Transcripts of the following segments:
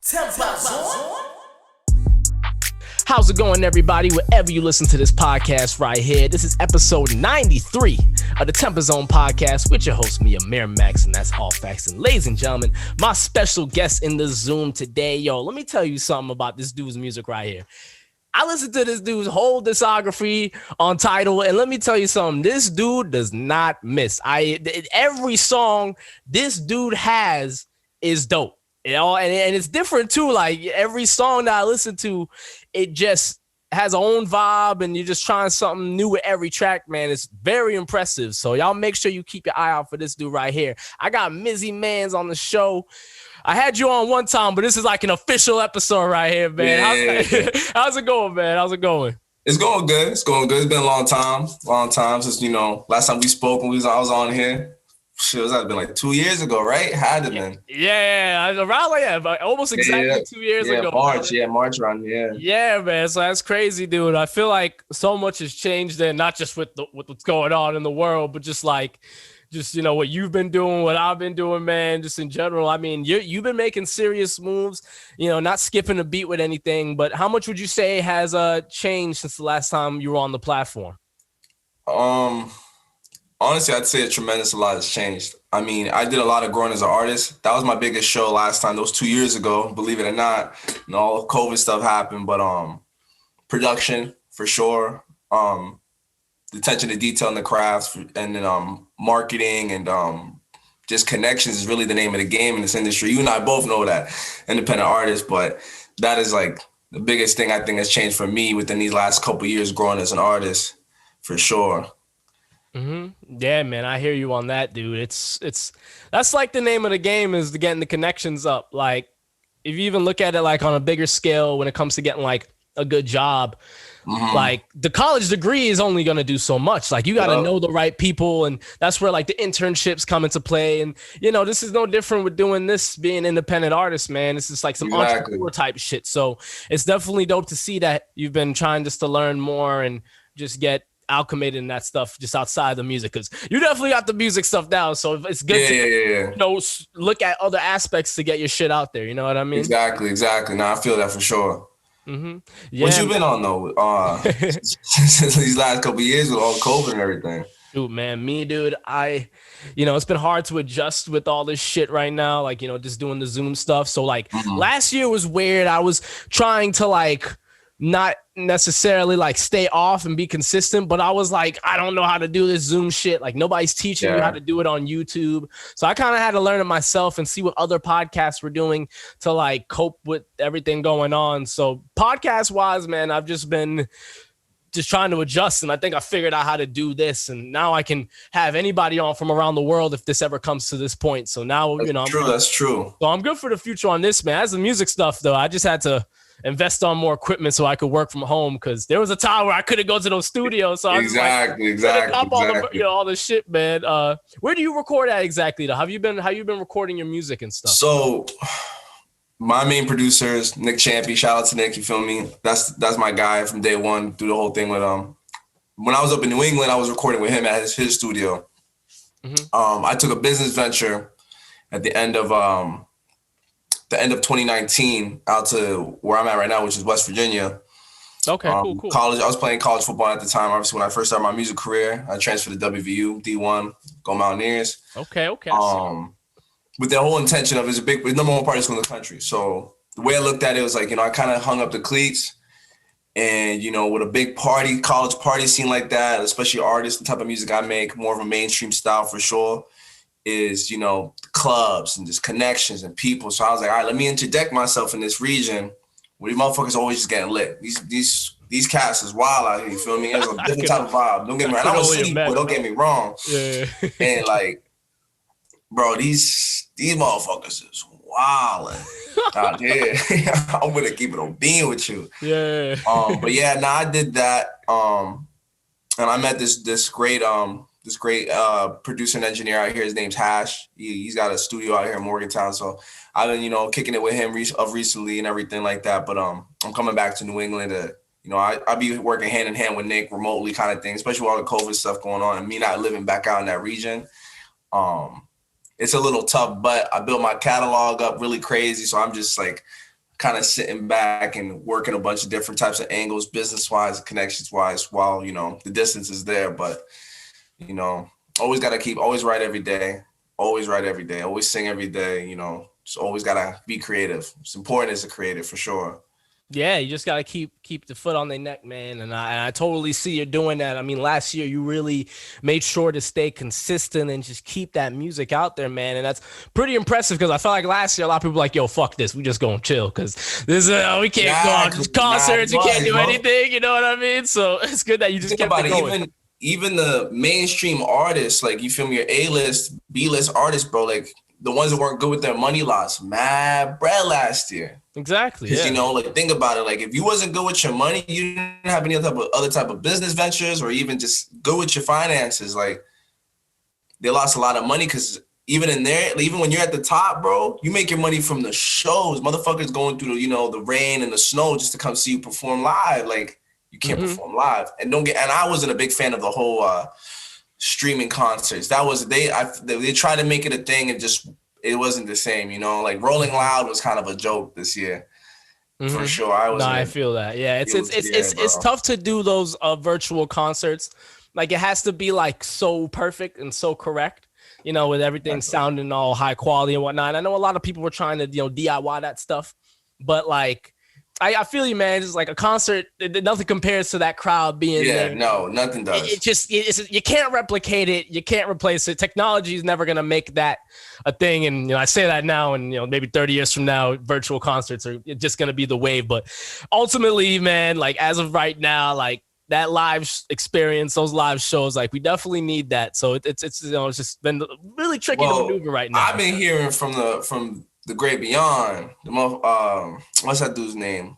TempahZone. How's it going, everybody? Wherever you listen to this podcast right here, this is episode 93 of the TempahZone podcast with your host, me, Amir Max, and that's all facts. And ladies and gentlemen, my special guest in the Zoom today, let me tell you something about this dude's music right here. I listened to this dude's whole discography on Tidal, and let me tell you something. This dude does not miss. Every song this dude has is dope. And it's different too. Like every song that I listen to, it just has a own vibe, and you're just trying something new with every track, man. It's very impressive. So y'all make sure you keep your eye out for this dude right here. I got Mizzy Manz on the show. I had you on one time, but this is like an official episode right here, man. Yeah. How's it going, man? How's it going? It's going good. It's been a long time since, last time we spoke when I was on here. Shit, that been like 2 years ago, right? Had to been. Yeah, around almost exactly 2 years ago. March around, yeah. Yeah, man. So that's crazy, dude. I feel like so much has changed there, not just with what's going on in the world, but just what you've been doing, what I've been doing, man, just in general. I mean, you've been making serious moves, not skipping a beat with anything. But how much would you say has changed since the last time you were on the platform? Honestly, I'd say a lot has changed. I mean, I did a lot of growing as an artist. That was my biggest show last time. That was 2 years ago, believe it or not. And all of COVID stuff happened, but production for sure. The attention to detail in the crafts, and then marketing and just connections is really the name of the game in this industry. You and I both know that, independent artists, but that is like the biggest thing I think has changed for me within these last couple of years growing as an artist, for sure. Mm-hmm. Yeah, man, I hear you on that, dude. It's that's like the name of the game, is getting the connections up. Like if you even look at it like on a bigger scale when it comes to getting like a good job, like the college degree is only going to do so much. Like you got to know the right people, and that's where like the internships come into play. And this is no different with doing this, being independent artist, man. This is like some entrepreneur type shit. So it's definitely dope to see that you've been trying just to learn more and just get acclimated in that stuff just outside the music, because you definitely got the music stuff down. So it's good to look at other aspects to get your shit out there. You know what I mean? Exactly. No, I feel that for sure. Mm-hmm. Yeah, what you been on though? Since these last couple of years with all COVID and everything. Dude, man, it's been hard to adjust with all this shit right now. Like, just doing the Zoom stuff. So like last year was weird. I was trying to like not necessarily like stay off and be consistent, but I was like, I don't know how to do this Zoom shit. Like nobody's teaching you how to do it on YouTube. So I kind of had to learn it myself and see what other podcasts were doing to like cope with everything going on. So podcast wise, man, I've just been trying to adjust, and I think I figured out how to do this, and now I can have anybody on from around the world if this ever comes to this point. So now, that's true. So I'm good for the future on this, man. As the music stuff though, I just had to invest on more equipment so I could work from home, because there was a time where I couldn't go to those studios. So exactly. All the shit, man. Where do you record at exactly though? How you been recording your music and stuff? So my main producer is Nick Champy. Shout out to Nick, you feel me? That's my guy from day one, through the whole thing with when I was up in New England, I was recording with him at his studio. I took a business venture at the end of 2019 out to where I'm at right now, which is West Virginia. Okay, cool. College. I was playing college football at the time. Obviously, when I first started my music career, I transferred to WVU, D1, go Mountaineers. Okay. With the whole intention of it's number one party school in the country. So the way I looked at it was like, I kind of hung up the cleats, and with a big college party scene like that, especially artists, the type of music I make, more of a mainstream style for sure, is clubs and just connections and people. So I was like, all right, let me interject myself in this region where these motherfuckers always just getting lit. These cats is wild out here, you feel me? It's a different type of vibe. Don't get me wrong. I'm a city boy, don't get me wrong. Yeah. And like, bro, these motherfuckers is wilding out here. I'm gonna keep it on being with you. Yeah. But yeah, I did that. And I met this great producer and engineer out here. His name's Hash. He's got a studio out here in Morgantown. So I've been, kicking it with him recently and everything like that. But I'm coming back to New England to, I'll be working hand in hand with Nick remotely kind of thing, especially with all the COVID stuff going on and me not living back out in that region. It's a little tough, but I built my catalog up really crazy. So I'm just like kind of sitting back and working a bunch of different types of angles, business wise, connections wise, while the distance is there. But always got to always write every day, always write every day, always sing every day. Just always got to be creative. It's important as a creative for sure. Yeah, you just gotta keep the foot on their neck, man. And I totally see you're doing that. I mean, last year you really made sure to stay consistent and just keep that music out there, man. And that's pretty impressive because I felt like last year a lot of people were like, yo, fuck this, we just gonna chill because this we can't go out to concerts, we can't do anything. You know what I mean? So it's good that you just kept it going. Even the mainstream artists, like you feel me, your A-list, B-list artists, bro, like the ones that weren't good with their money lost mad bread last year. Exactly. Because like think about it, like if you wasn't good with your money, you didn't have any other type of business ventures or even just good with your finances. Like they lost a lot of money because even when you're at the top, bro, you make your money from the shows. Motherfuckers going through the rain and the snow just to come see you perform live. Like you can't perform live. And I wasn't a big fan of the whole streaming concerts. That was they tried to make it a thing and just it wasn't the same, like Rolling Loud was kind of a joke this year. For sure. I feel that. Yeah, it's tough to do those virtual concerts. Like it has to be like so perfect and so correct, with everything sounding all high quality and whatnot. I know a lot of people were trying to, DIY that stuff, but like I feel you, man. It's like a concert. Nothing compares to that crowd being there. Yeah, no, nothing does. You can't replicate it. You can't replace it. Technology is never going to make that a thing. And, I say that now and, maybe 30 years from now, virtual concerts are just going to be the wave. But ultimately, man, like as of right now, like that live experience, those live shows, like we definitely need that. So it's just been really tricky to maneuver right now. I've been hearing from the great beyond, what's that dude's name?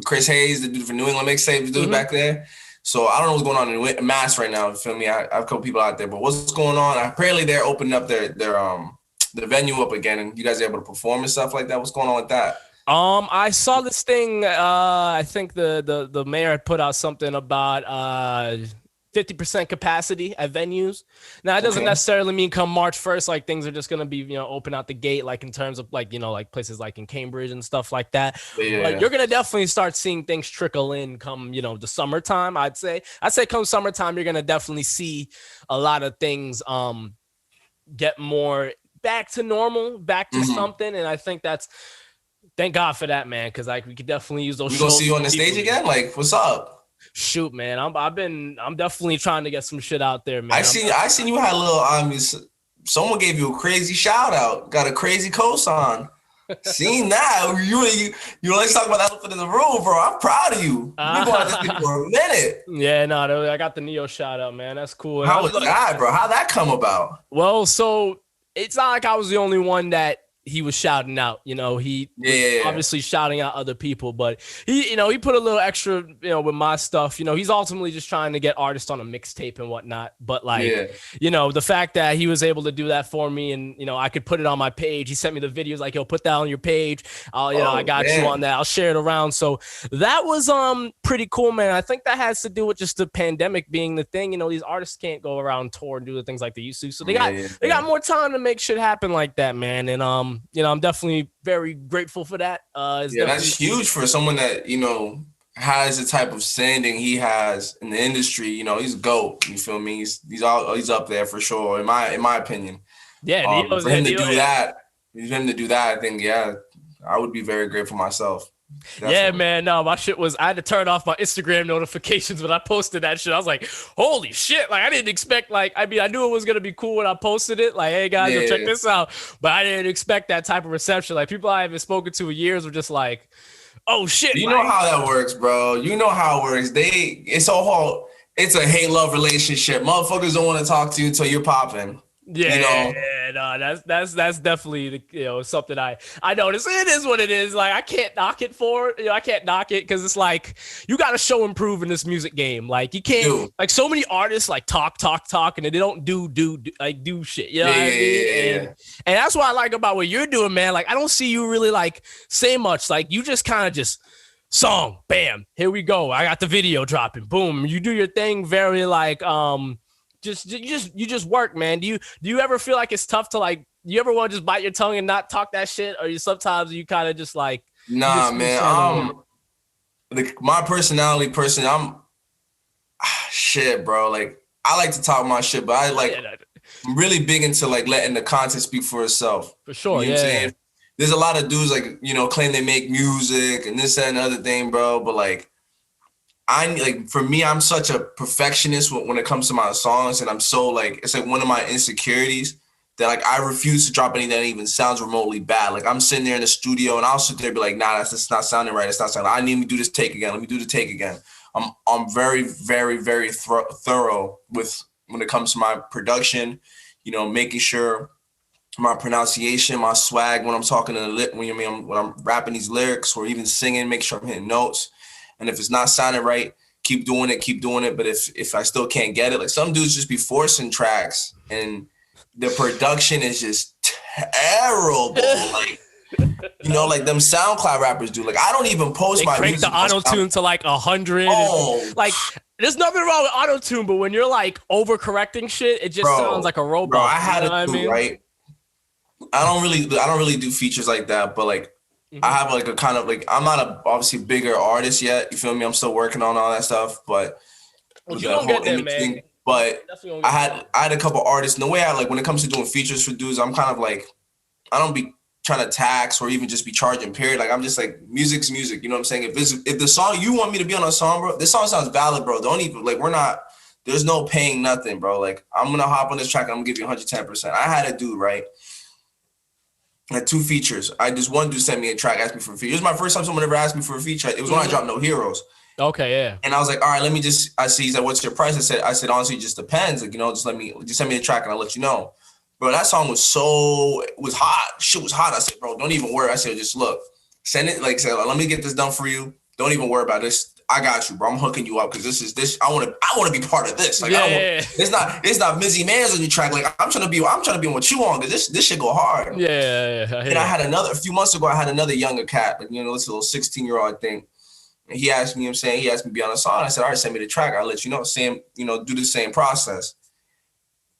Chris Hayes, the dude for New England Mixtape, the dude back there. So I don't know what's going on in Mass right now. You feel me? I have a couple people out there, but what's going on? Apparently they're opening up their venue up again, and you guys are able to perform and stuff like that. What's going on with that? I saw this thing. I think the mayor had put out something about 50% capacity at venues. Now, it doesn't necessarily mean come March 1st, like things are just going to be, open out the gate, like in terms of like, like places like in Cambridge and stuff like that. Yeah. But you're going to definitely start seeing things trickle in come, the summertime, I'd say come summertime, you're going to definitely see a lot of things get more back to normal, back to something. And I think thank God for that, man. Cause like we could definitely use those. We gonna see you on the stage again? Like, what's up? Shoot, man. I'm definitely trying to get some shit out there, man. I seen you had a little someone gave you a crazy shout out, got a crazy cosign. Seen that. You let's talk about that elephant in the room, bro. I'm proud of you. You've been going at this for a minute. Yeah, no, I got the Neo shout out, man. That's cool. How was that, bro? How'd that come about? Well, so it's not like I was the only one that he was shouting out, he was obviously shouting out other people, but he put a little extra, with my stuff, he's ultimately just trying to get artists on a mixtape and whatnot. But like, the fact that he was able to do that for me and, I could put it on my page. He sent me the videos like, yo, put that on your page. I got you on that. I'll share it around. So that was, pretty cool, man. I think that has to do with just the pandemic being the thing. These artists can't go around tour and do the things like they used to. So they got more time to make shit happen like that, man. And, I'm definitely very grateful for that. That's huge for someone that, has the type of standing he has in the industry. He's a GOAT. You feel me? He's up there for sure, in my opinion. Yeah. For him to do that, I think, I would be very grateful myself. Definitely. Yeah, man. No, my shit was, I had to turn off my Instagram notifications when I posted that shit. I was like, holy shit. Like, I didn't expect, I knew it was going to be cool when I posted it. Like, hey, guys, go check this out. But I didn't expect that type of reception. Like, people I haven't spoken to in years were just like, oh, shit. You know how that works, bro. You know how it works. It's a hate-love relationship. Motherfuckers don't want to talk to you until you're popping. No, that's definitely something I noticed. It is what it is. Like I can't knock it I can't knock it because it's like you got to show and prove in this music game. Like you can't like so many artists like talk and they don't do shit. You know what I mean? And that's what I like about what you're doing, man. Like I don't see you really like say much. Like you just kind of just song, bam, here we go. I got the video dropping, boom. You do your thing very like you just work, man. Do you ever feel like it's tough to like? You ever want to just bite your tongue and not talk that shit, or you sometimes you kind of just like You Nah, just you man. saying the word. My personality, I'm shit, bro. Like I like to talk my shit, but Oh yeah, I'm really big into like letting the content speak for itself. for You sure. know what I'm Yeah. saying? There's a lot of dudes like, claim they make music and this, that, and the other thing, bro. But like for me, I'm such a perfectionist when it comes to my songs, and I'm so like it's like one of my insecurities that like I refuse to drop anything that even sounds remotely bad. Like I'm sitting there in the studio and I'll sit there and be like, nah, that's just not sounding right. It's not sounding. I need to do this take again. Let me do the take again. I'm very very very thorough with when it comes to my production. Making sure my pronunciation, my swag when I'm talking to the when I'm rapping these lyrics or even singing, make sure I'm hitting notes. And if it's not sounding right, keep doing it. But if I still can't get it, like some dudes just be forcing tracks and the production is just terrible. Like, like them SoundCloud rappers do. Like I don't even post They my crank the music on auto SoundCloud. tune to like 100. Oh, Like, there's nothing wrong with auto tune, but when you're like overcorrecting shit, it just sounds like a bro, robot. I You had know to what I do mean? right. I don't really do features like that, but like I have like a kind of like I'm not a obviously bigger artist yet. You feel me? I'm still working on all that stuff, but But with you the gonna whole get there, image man. thing. But Definitely gonna I get there. had a couple artists. And the way I like when it comes to doing features for dudes, I'm kind of like I don't be trying to tax or even just be charging. Period. Like I'm just like music's music. You know what I'm saying? If the song you want me to be on a song, bro, this song sounds valid, bro. Don't even like we're not. There's no paying nothing, bro. Like I'm gonna hop on this track. And I'm gonna give you 110%. I had a dude right. I had two features. One dude sent me a track, asked me for a feature. It was my first time someone ever asked me for a feature. It was when I dropped No Heroes. Okay, yeah. And I was like, all right, let me just, I see, he's like, what's your price? I said, honestly, it just depends. Like, just send me the track and I'll let you know. Bro, that song was it was hot. Shit was hot. I said, bro, don't even worry. I said, just look, send it. Like, say, let me get this done for you. Don't even worry about this. I got you, bro. I'm hooking you up because this. I want to be part of this. Like, Yeah. it's not Mizzy Manz on your track. Like, I'm trying to be on what you on because this shit go hard. Yeah. And I had a few months ago, I had another younger cat, like, this little 16-year-old, I think. And he asked me, he asked me to be on a song. I said, all right, send me the track. I'll let you know. Same, do the same process.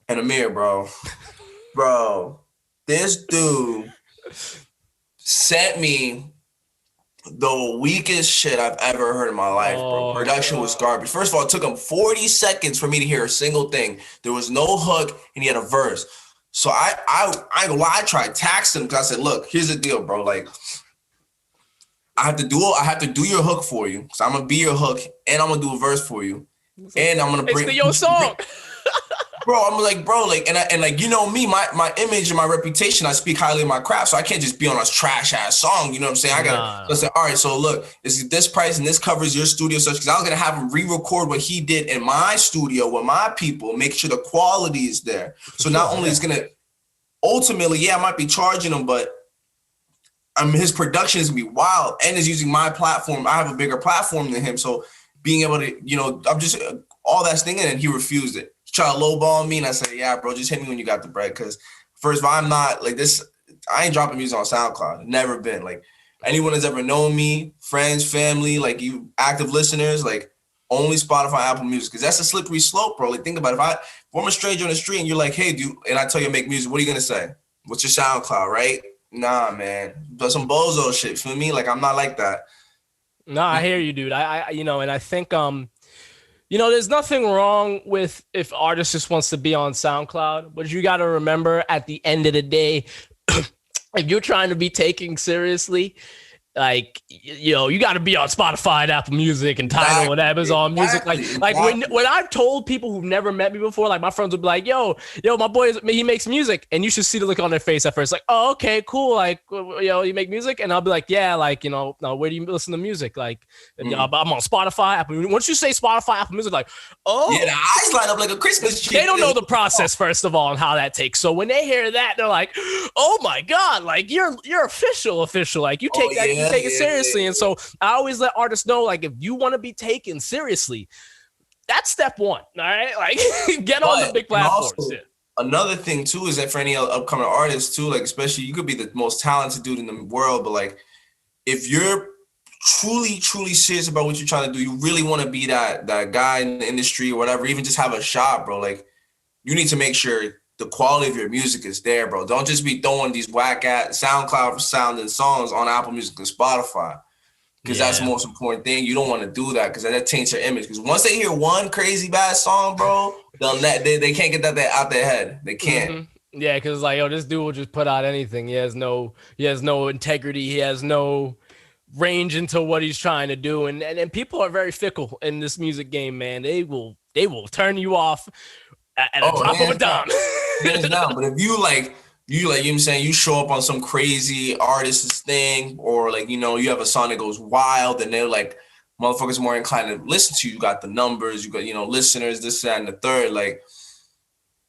And Amir, bro, this dude sent me the weakest shit I've ever heard in my life, bro. Production was garbage. First of all, it took him 40 seconds for me to hear a single thing. There was no hook and he had a verse. So I tried taxing him because I said, look, here's the deal, bro. Like, I have to do your hook for you. So I'm gonna be your hook and I'm gonna do a verse for you. And I'm gonna It's your song. Bro, I'm like, bro, like, and like, me, my image and my reputation, I speak highly of my craft, so I can't just be on a trash ass song. You know what I'm saying? I gotta. So I said, all right, so look, this price and this covers your studio search because I was gonna have him re-record what he did in my studio with my people, make sure the quality is there. So not only is gonna ultimately, yeah, I might be charging him, but his production is gonna be wild and is using my platform. I have a bigger platform than him, so being able to, I'm just all that's thinking, and he refused it. Try to lowball me, and I said, yeah, bro, just hit me when you got the bread. Because first of all, I'm not like this. I ain't dropping music on SoundCloud. Never been. Like anyone that's ever known me, friends, family, like you active listeners, like only Spotify, Apple Music. Because that's a slippery slope, bro. Like think about it. If I'm a stranger on the street and you're like, hey, dude, and I tell you to make music, what are you gonna say? What's your SoundCloud, right? Nah, man. But some bozo shit. Feel me? Like I'm not like that. No, I hear you, dude. I and I think there's nothing wrong with if artist just wants to be on SoundCloud, but you got to remember at the end of the day, if you're trying to be taken seriously, like, you got to be on Spotify and Apple Music and Tidal and Amazon Music. Like when I've told people who've never met me before, like my friends would be like, yo, my boy, he makes music. And you should see the look on their face at first. Like, oh, okay, cool. Like, you make music? And I'll be like, yeah, like, now where do you listen to music? Like, I'm on Spotify, Apple. Once you say Spotify, Apple Music, like, oh. Yeah, the eyes light up like a Christmas tree. They don't know the process, first of all, and how that takes. So when they hear that, they're like, oh my God, like you're official. Like you take you take it seriously. And so I always let artists know, like, if you want to be taken seriously, that's step one. All right. Like get on the big platforms. Also, another thing too is that for any upcoming artists too, like especially you could be the most talented dude in the world, but like if you're truly serious about what you're trying to do, you really want to be that guy in the industry or whatever, even just have a shot, bro. Like you need to make sure the quality of your music is there, bro. Don't just be throwing these whack at SoundCloud sounding songs on Apple Music and Spotify. Because that's the most important thing. You don't want to do that because that taints your image. Because once they hear one crazy bad song, bro, they can't get that out their head. They can't. Mm-hmm. Yeah, because like, yo, this dude will just put out anything. He has no integrity. He has no range into what he's trying to do. And people are very fickle in this music game, man. They will turn you off at a drop of a dime. Hands down. But if you like, you know what I'm saying, you show up on some crazy artist's thing, or like, you know, you have a song that goes wild and they're like, motherfuckers more inclined to listen to you. You got the numbers, you got, you know, listeners, this, that, and the third. Like,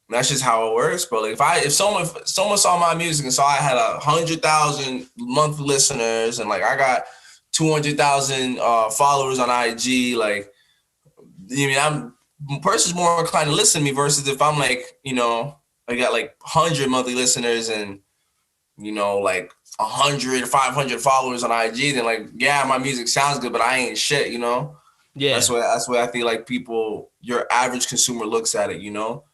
that's just how it works, bro. Like if someone saw my music and saw I had 100,000 monthly listeners and like I got 200,000 followers on IG, like, I mean, person's more inclined to listen to me versus if I'm like, you know, I got like 100 monthly listeners and, you know, like 100 or 500 followers on IG, then like, yeah, my music sounds good, but I ain't shit, you know? Yeah. That's what I feel like your average consumer looks at it, you know?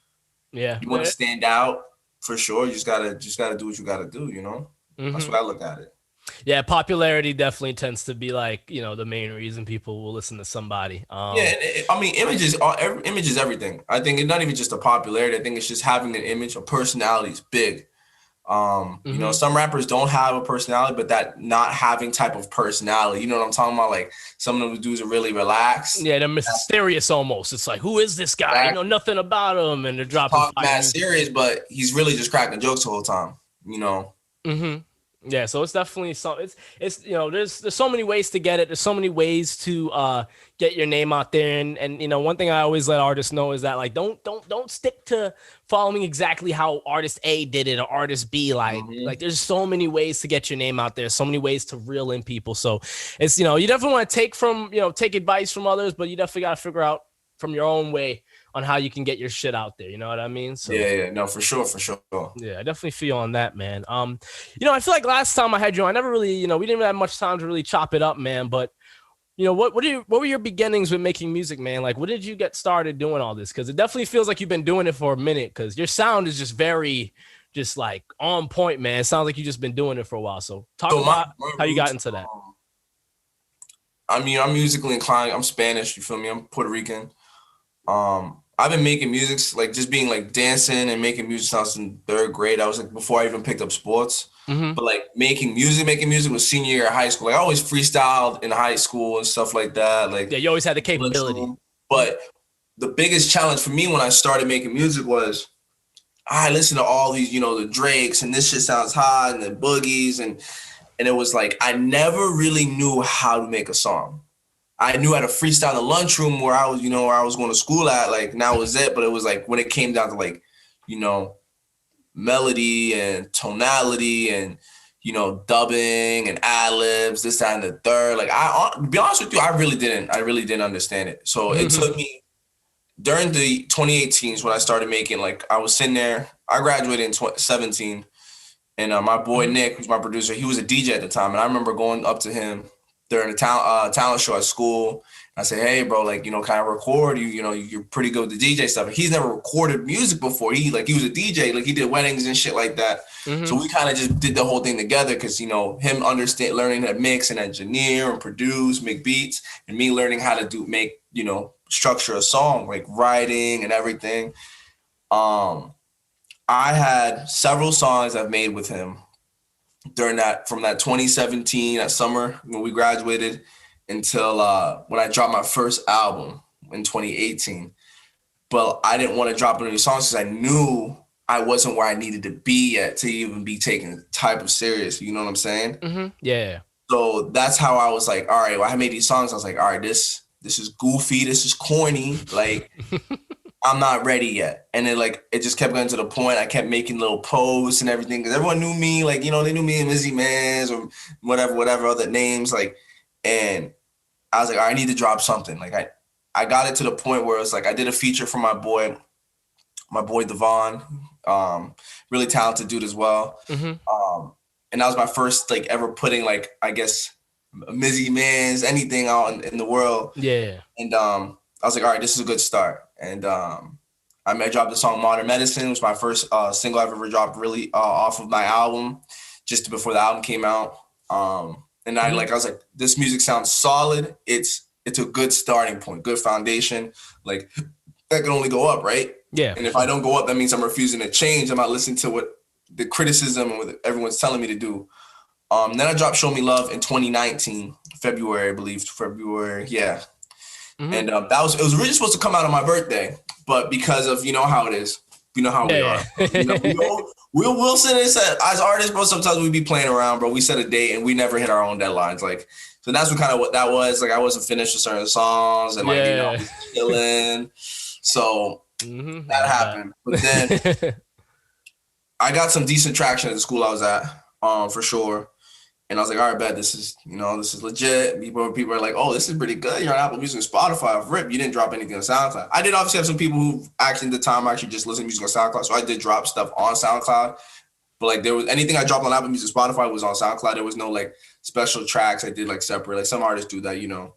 Yeah. You want to stand out for sure. You just gotta do what you gotta do, you know? Mm-hmm. That's what I look at it. Yeah, popularity definitely tends to be like, you know, the main reason people will listen to somebody. I mean, image is everything. I think it's not even just the popularity. I think it's just having an image. A personality is big. You know, some rappers don't have a personality, but that not having type of personality, you know what I'm talking about? Like some of those dudes are really relaxed. Yeah, they're mysterious almost. It's like, who is this guy? Exactly. You know nothing about him, and they're dropping. Mad serious, but he's really just cracking jokes the whole time. You know. Mm-hmm. Yeah, so it's definitely it's you know, there's so many ways to get it. There's so many ways to get your name out there, and you know, one thing I always let artists know is that like don't stick to following exactly how artist A did it or artist B. Like there's so many ways to get your name out there, so many ways to reel in people. So it's, you know, you definitely want to take advice from others, but you definitely got to figure out from your own way on how you can get your shit out there. You know what I mean? So no, for sure. Yeah, I definitely feel on that, man. You know, I feel like last time I had you, I never really, you know, we didn't have much time to really chop it up, man. But you know, what were your beginnings with making music, man? Like, what did you get started doing all this? Because it definitely feels like you've been doing it for a minute. Because your sound is just very, just like on point, man. It sounds like you've just been doing it for a while. So talk about how you got into that. I mean, I'm musically inclined. I'm Spanish. You feel me? I'm Puerto Rican. I've been making music, like just being like dancing and making music since in third grade. I was like, before I even picked up sports, but like making music was senior year of high school. Like I always freestyled in high school and stuff like that. Like, yeah, you always had the capability. But the biggest challenge for me when I started making music was I listened to all these, you know, the Drakes and this shit sounds hot and the Boogies. And it was like, I never really knew how to make a song. I knew how to freestyle in the lunchroom where I was, you know, where I was going to school at, like, and that was it. But it was like when it came down to like, you know, melody and tonality and, you know, dubbing and ad-libs, this, that, and the third. Like, to be honest with you, I really didn't understand it. So it took me during the 2018s when I started making, like, I was sitting there. I graduated in 2017, and my boy Nick, who's my producer, he was a DJ at the time, and I remember going up to him during a talent show at school. I said, hey, bro, like, you know, can I record you? You know, you're pretty good with the DJ stuff. He's never recorded music before. He was a DJ, like he did weddings and shit like that. So we kind of just did the whole thing together because, you know, him learning how to mix and engineer and produce, make beats, and me learning how to structure a song, like writing and everything. I had several songs I've made with him from that 2017, that summer when we graduated until when I dropped my first album in 2018. But I didn't want to drop any songs because I knew I wasn't where I needed to be yet to even be taken type of serious. You know what I'm saying? Yeah. So that's how I was like, all right, well, I made these songs. I was like, all right, this is goofy. This is corny. Like, I'm not ready yet. And then like, it just kept getting to the point. I kept making little posts and everything because everyone knew me. Like, you know, they knew me in Mizzy Manz or whatever other names. Like, and I was like, I need to drop something. Like I got it to the point where it's like, I did a feature for my boy Devon, really talented dude as well. And that was my first like ever putting like, I guess, Mizzy Manz, anything out in the world. Yeah. And I was like, all right, this is a good start. And I dropped the song Modern Medicine. It was my first single I've ever dropped really off of my album, just before the album came out. And I was like, this music sounds solid. It's a good starting point, good foundation. Like that can only go up, right? Yeah. And if I don't go up, that means I'm refusing to change. I'm not listening to what the criticism and what everyone's telling me to do. Then I dropped Show Me Love in 2019, February, I believe. February, yeah. And it was really supposed to come out on my birthday, but because of, you know how it is, you know how we are. You know, we'll sit and say, as artists, bro, sometimes we be playing around, bro. We set a date and we never hit our own deadlines. Like, so that's what that was. Like, I wasn't finished with certain songs and chilling. So that happened. But then I got some decent traction at the school I was at, for sure. And I was like, all right, bet this is legit. People are like, oh, this is pretty good. You're on Apple Music and Spotify. RIP, you didn't drop anything on SoundCloud. I did obviously have some people who actually at the time actually just listen to music on SoundCloud. So I did drop stuff on SoundCloud. But like there was anything I dropped on Apple Music Spotify was on SoundCloud. There was no like special tracks I did like separate. Like some artists do that, you know.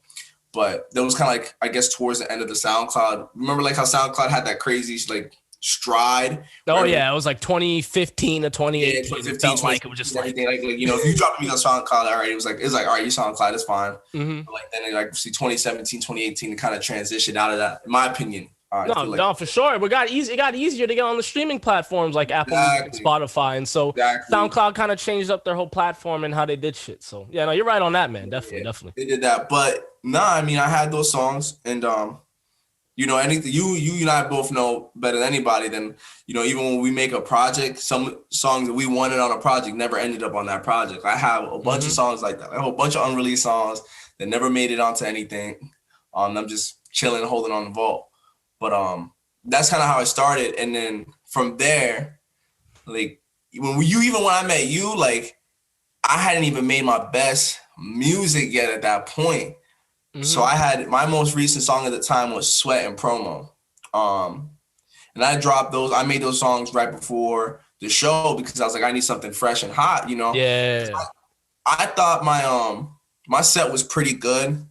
But that was kind of like, I guess, towards the end of the SoundCloud. Remember like how SoundCloud had that crazy like stride. Oh yeah, it was like 2015 to 2018. Yeah, 2015, it felt like it was just everything like you know, if you dropped me on SoundCloud, all right, it was like all right, you SoundCloud, it's fine. But like then like see 2017, 2018, it kind of transitioned out of that, in my opinion. No, for sure. It got easier to get on the streaming platforms like Apple Music, Spotify, and so SoundCloud kind of changed up their whole platform and how they did shit. So yeah, no, you're right on that, man. Definitely. They did that, but I mean, I had those songs, and you know, anything you and I both know better than anybody. Then you know, even when we make a project, some songs that we wanted on a project never ended up on that project. I have a bunch of songs like that. I have a bunch of unreleased songs that never made it onto anything. I'm just chilling, holding on the vault. But that's kind of how I started, and then from there, like when I met you, like I hadn't even made my best music yet at that point. So I had my most recent song at the time was Sweat and Promo. And I dropped those. I made those songs right before the show because I was like, I need something fresh and hot, you know? Yeah. I thought my set was pretty good.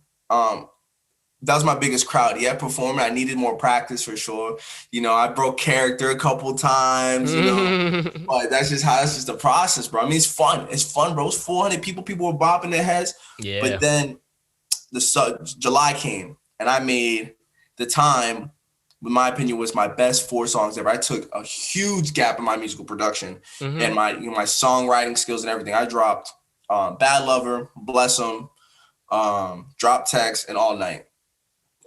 That was my biggest crowd yet performing. I needed more practice for sure. You know, I broke character a couple times, you know, but that's just the process, bro. I mean, it's fun. It's fun, bro. It's 400 people. People were bopping their heads. Yeah. But then July came and I made the time, in my opinion, was my best 4 songs ever. I took a huge gap in my musical production and my songwriting skills and everything. I dropped Bad Lover, Bless 'Em, Drop Text, and All Night.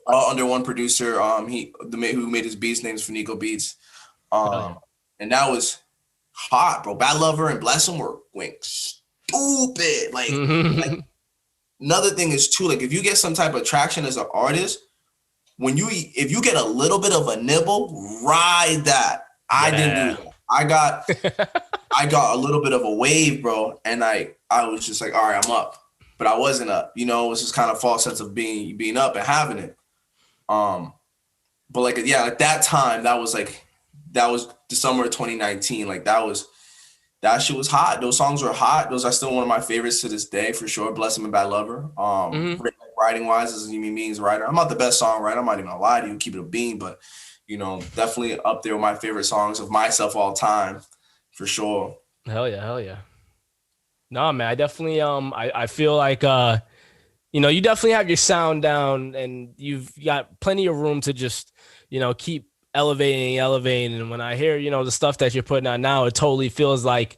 All under one producer, who made his beats, name's Finico Beats. And that was hot, bro. Bad Lover and Bless 'Em went stupid. Like another thing is too, like if you get some type of traction as an artist, if you get a little bit of a nibble, ride that. I didn't do that. I got a little bit of a wave, bro, and I was just like, all right, I'm up, but I wasn't up. You know, it was just kind of false sense of being up and having it. But like at that time, that was the summer of 2019. Like that shit was hot. Those songs were hot. Those are still one of my favorites to this day, for sure. Bless 'Em and Bad Lover. Writing wise, as Mizzy Manz writer, I'm not the best songwriter. I'm not even gonna lie to you, keep it a bean, but you know, definitely up there with my favorite songs of myself all time, for sure. Hell yeah. No, man, I definitely I feel like you know, you definitely have your sound down and you've got plenty of room to just, you know, keep elevating. And when I hear, you know, the stuff that you're putting out now, it totally feels like,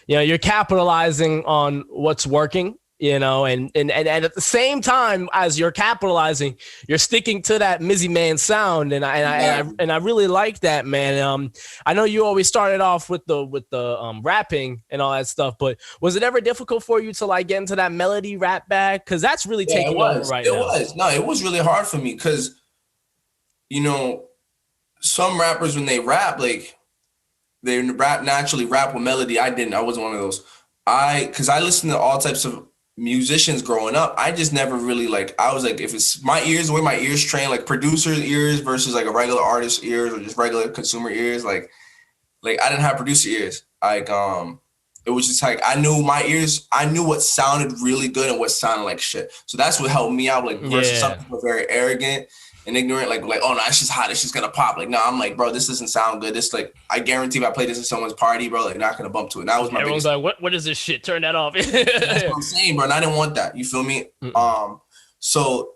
you know, you're capitalizing on what's working, you know, and at the same time as you're capitalizing, you're sticking to that Mizzy Manz sound. And I really like that, man. I know you always started off with the rapping and all that stuff, but was it ever difficult for you to like get into that melody rap bag? Cause that's really taking over right now. It was really hard for me. Cause you know, some rappers, when they rap, like they naturally rap with melody. I didn't. I wasn't one of those. Because I listened to all types of musicians growing up. I just never really I was like, if it's my ears, the way my ears train, like producer's ears versus like a regular artist's ears or just regular consumer ears, like I didn't have producer ears. Like It was just like I knew my ears. I knew what sounded really good and what sounded like shit. So that's what helped me out. Like versus some people are very arrogant and ignorant. Like oh no, it's just hot. It's just gonna pop. Like no, I'm like bro, this doesn't sound good. This like I guarantee if I play this in someone's party, bro, like not gonna bump to it. And that was my Everyone's biggest. like, what is this shit? Turn that off. That's what I'm saying, bro. And I didn't want that. You feel me? So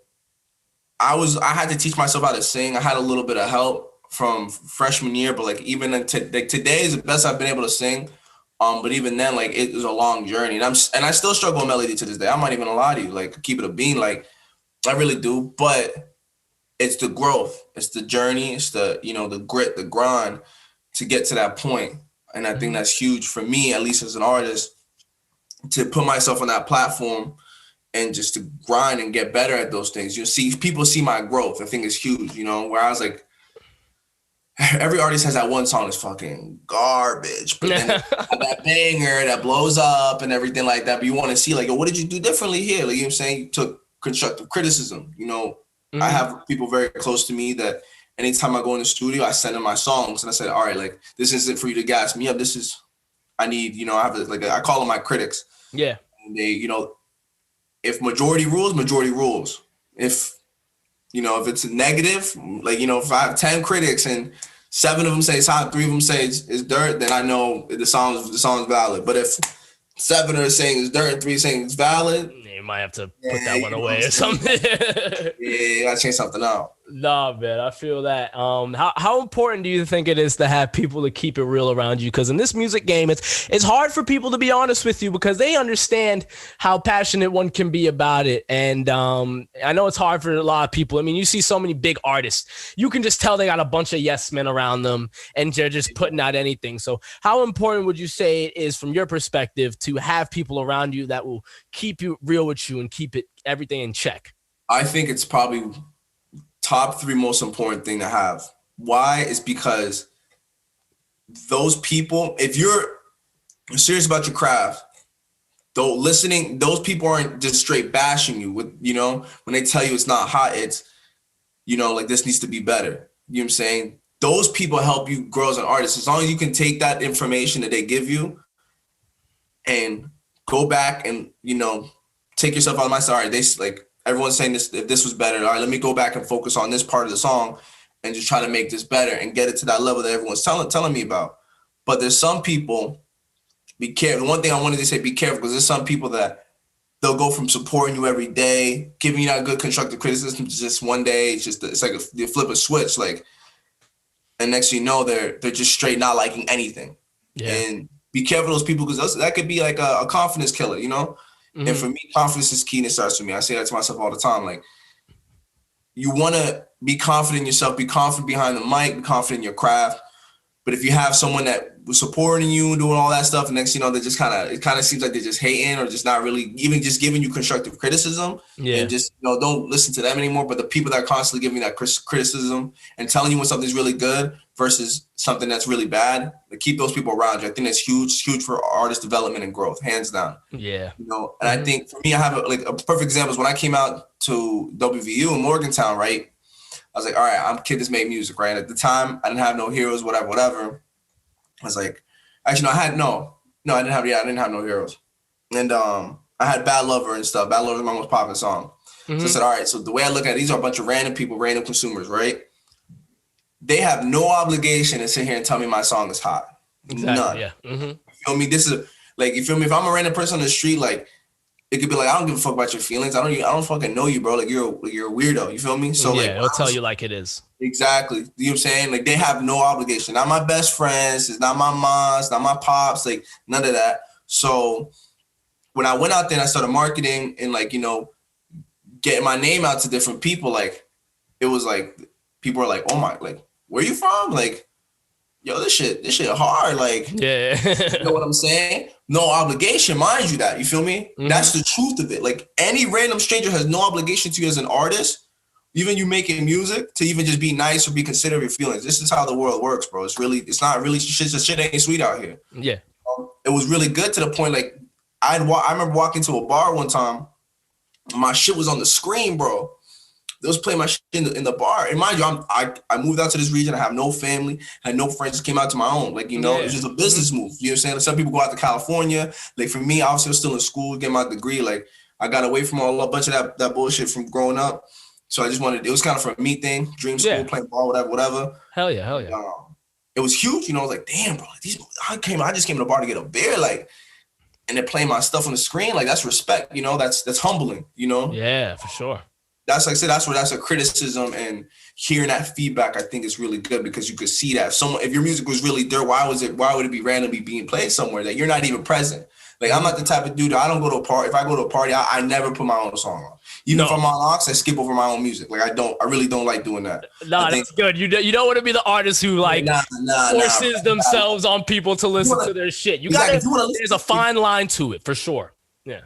I had to teach myself how to sing. I had a little bit of help from freshman year, but like even like today is the best I've been able to sing. But even then, like it was a long journey, and I still struggle with melody to this day. I'm not even gonna lie to you, like keep it a bean, like I really do. But it's the growth, it's the journey, it's the the grit, the grind to get to that point. And I think that's huge for me, at least as an artist, to put myself on that platform and just to grind and get better at those things. You see, people see my growth. I think it's huge, where I was like, every artist has that one song that's fucking garbage, but then that banger that blows up and everything like that. But you want to see like, what did you do differently here? Like, you know what I'm saying? You took constructive criticism. I have people very close to me that anytime I go in the studio, I send them my songs and I said, all right, like this isn't for you to gas me up. This is, I need, I have I call them my critics. Yeah. And they, if majority rules, majority rules. If it's a negative, like, if I have 10 critics and 7 of them say it's hot, 3 of them say it's dirt, then I know the song's valid. But if 7 are saying it's dirt and 3 saying it's valid, you might have to put that one away or something. Yeah, gotta change something out. Nah, man, I feel that. How important do you think it is to have people to keep it real around you? Because in this music game, it's hard for people to be honest with you because they understand how passionate one can be about it. And I know it's hard for a lot of people. I mean, you see so many big artists, you can just tell they got a bunch of yes men around them and they're just putting out anything. So how important would you say it is from your perspective to have people around you that will keep you real with you and keep everything in check? I think it's probably top 3 most important thing to have. Why? Is because those people, if you're serious about your craft, though listening, those people aren't just straight bashing you with, when they tell you it's not hot, it's, like this needs to be better. You know what I'm saying? Those people help you grow as an artist. As long as you can take that information that they give you and go back and, take yourself out of my sorry. They like, everyone's saying this, if this was better, all right, let me go back and focus on this part of the song and just try to make this better and get it to that level that everyone's telling me about. But there's some people, be careful. One thing I wanted to say, be careful, because there's some people that they'll go from supporting you every day, giving you that good constructive criticism to just one day, it's like you flip a switch, like, and next thing you know, they're just straight not liking anything. Yeah. And be careful of those people, because that could be like a confidence killer, And for me, confidence is key, and it starts with me. I say that to myself all the time. Like, you want to be confident in yourself, be confident behind the mic, be confident in your craft. But if you have someone that was supporting you and doing all that stuff, and next thing you know, they just it kind of seems like they're just hating or just not really even just giving you constructive criticism. Yeah. And just, don't listen to them anymore. But the people that are constantly giving you that criticism and telling you when something's really good versus something that's really bad, like, keep those people around you. I think that's huge for artist development and growth, hands down. Yeah. And I think for me, I have a perfect example is when I came out to WVU in Morgantown, right? I was like, all right, I'm a kid that's made music, right? At the time, I didn't have no heroes, whatever. I was like, actually, no, I didn't have no heroes. And I had Bad Lover and stuff. Bad Lover is my most popular song. So I said, all right, so the way I look at it, these are a bunch of random people, random consumers, right? They have no obligation to sit here and tell me my song is hot. Exactly, none. Yeah. You feel me? This is like, you feel me? If I'm a random person on the street, like, it could be like, I don't give a fuck about your feelings. I don't fucking know you, bro. Like, you're a weirdo. You feel me? So yeah, it'll tell you like it is. Exactly. You know what I'm saying? Like, they have no obligation. Not my best friends. It's not my mom. It's not my pops. Like, none of that. So when I went out there and I started marketing and, like, getting my name out to different people, like, it was like, people are like, oh my, like, where you from? Like, yo, this shit hard. Like, yeah. You know what I'm saying? No obligation, mind you that. You feel me? That's the truth of it. Like, any random stranger has no obligation to you as an artist, even you making music, to even just be nice or be considerate of your feelings. This is how the world works, bro. It's not really shit ain't sweet out here. Yeah. It was really good to the point, like, I remember walking to a bar one time, my shit was on the screen, bro. they was playing my shit in the bar. And mind you, I moved out to this region. I have no family, had no friends. Just came out to my own. Like, you know, it's just a business move. You know what I'm saying? Like, some people go out to California. Like for me, obviously, I was still in school, getting my degree. Like I got away from a bunch of that bullshit from growing up. So I just wanted, it was kind of for a me thing, dream school, playing ball, whatever. Hell yeah. It was huge. You know, I was like, damn, bro, I just came to the bar to get a beer. Like, and they're playing my stuff on the screen. Like, that's respect, you know, that's humbling, you know? Yeah, for sure. That's, like I said, that's a criticism, and hearing that feedback, I think is really good, because you could see that if your music was really dirt, why would it be randomly being played somewhere that you're not even present? Like, I'm not the type of dude I don't go to a party. If I go to a party, I never put my own song on. Even if I'm on aux, I skip over my own music. Like, I really don't like doing that. That's good. You don't want to be the artist who forces themselves on people to listen to their shit. There's a fine line to it, for sure. Yeah.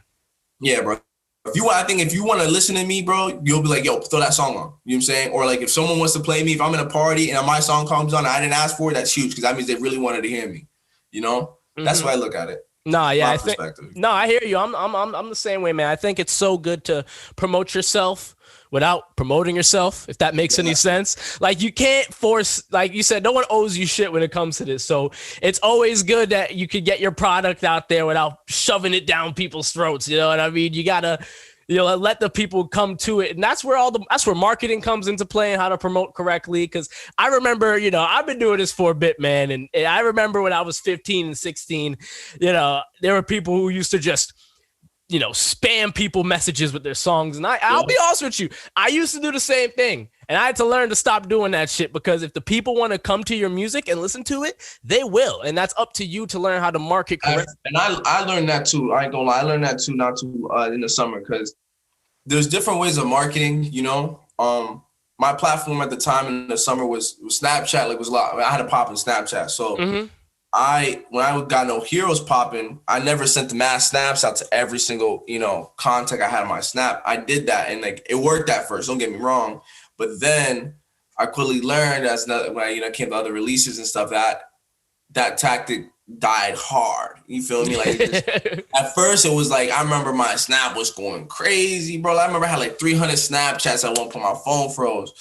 Yeah, bro. If you want to listen to me, bro, you'll be like, yo, throw that song on. You know what I'm saying? Or like, if someone wants to play me, if I'm in a party and my song comes on and I didn't ask for it, that's huge, because that means they really wanted to hear me. You know? That's why I look at it. I hear you. I'm the same way, man. I think it's so good to promote yourself without promoting yourself, if that makes any sense. Like, you can't force, like you said, no one owes you shit when it comes to this. So it's always good that you could get your product out there without shoving it down people's throats. You know what I mean? You gotta, let the people come to it. And that's where marketing comes into play, and how to promote correctly. Cause I remember, I've been doing this for a bit, man. And I remember when I was 15 and 16, there were people who used to just, spam people messages with their songs. And I'll be honest with you, I used to do the same thing. And I had to learn to stop doing that shit, because if the people want to come to your music and listen to it, they will. And that's up to you to learn how to market correctly. And I learned that too. I ain't gonna lie. I learned that too, not too in the summer, because there's different ways of marketing, My platform at the time in the summer was Snapchat. Like, was a lot. I had to pop in Snapchat. So when I got No Heroes popping, I never sent the mass snaps out to every single, contact I had on my Snap. I did that, and like, it worked at first, don't get me wrong. But then I quickly learned when I came to other releases and stuff, that tactic died hard. You feel me? Like, at first it was like, I remember my Snap was going crazy, bro. I remember I had like 300 Snapchats at one point, my phone froze.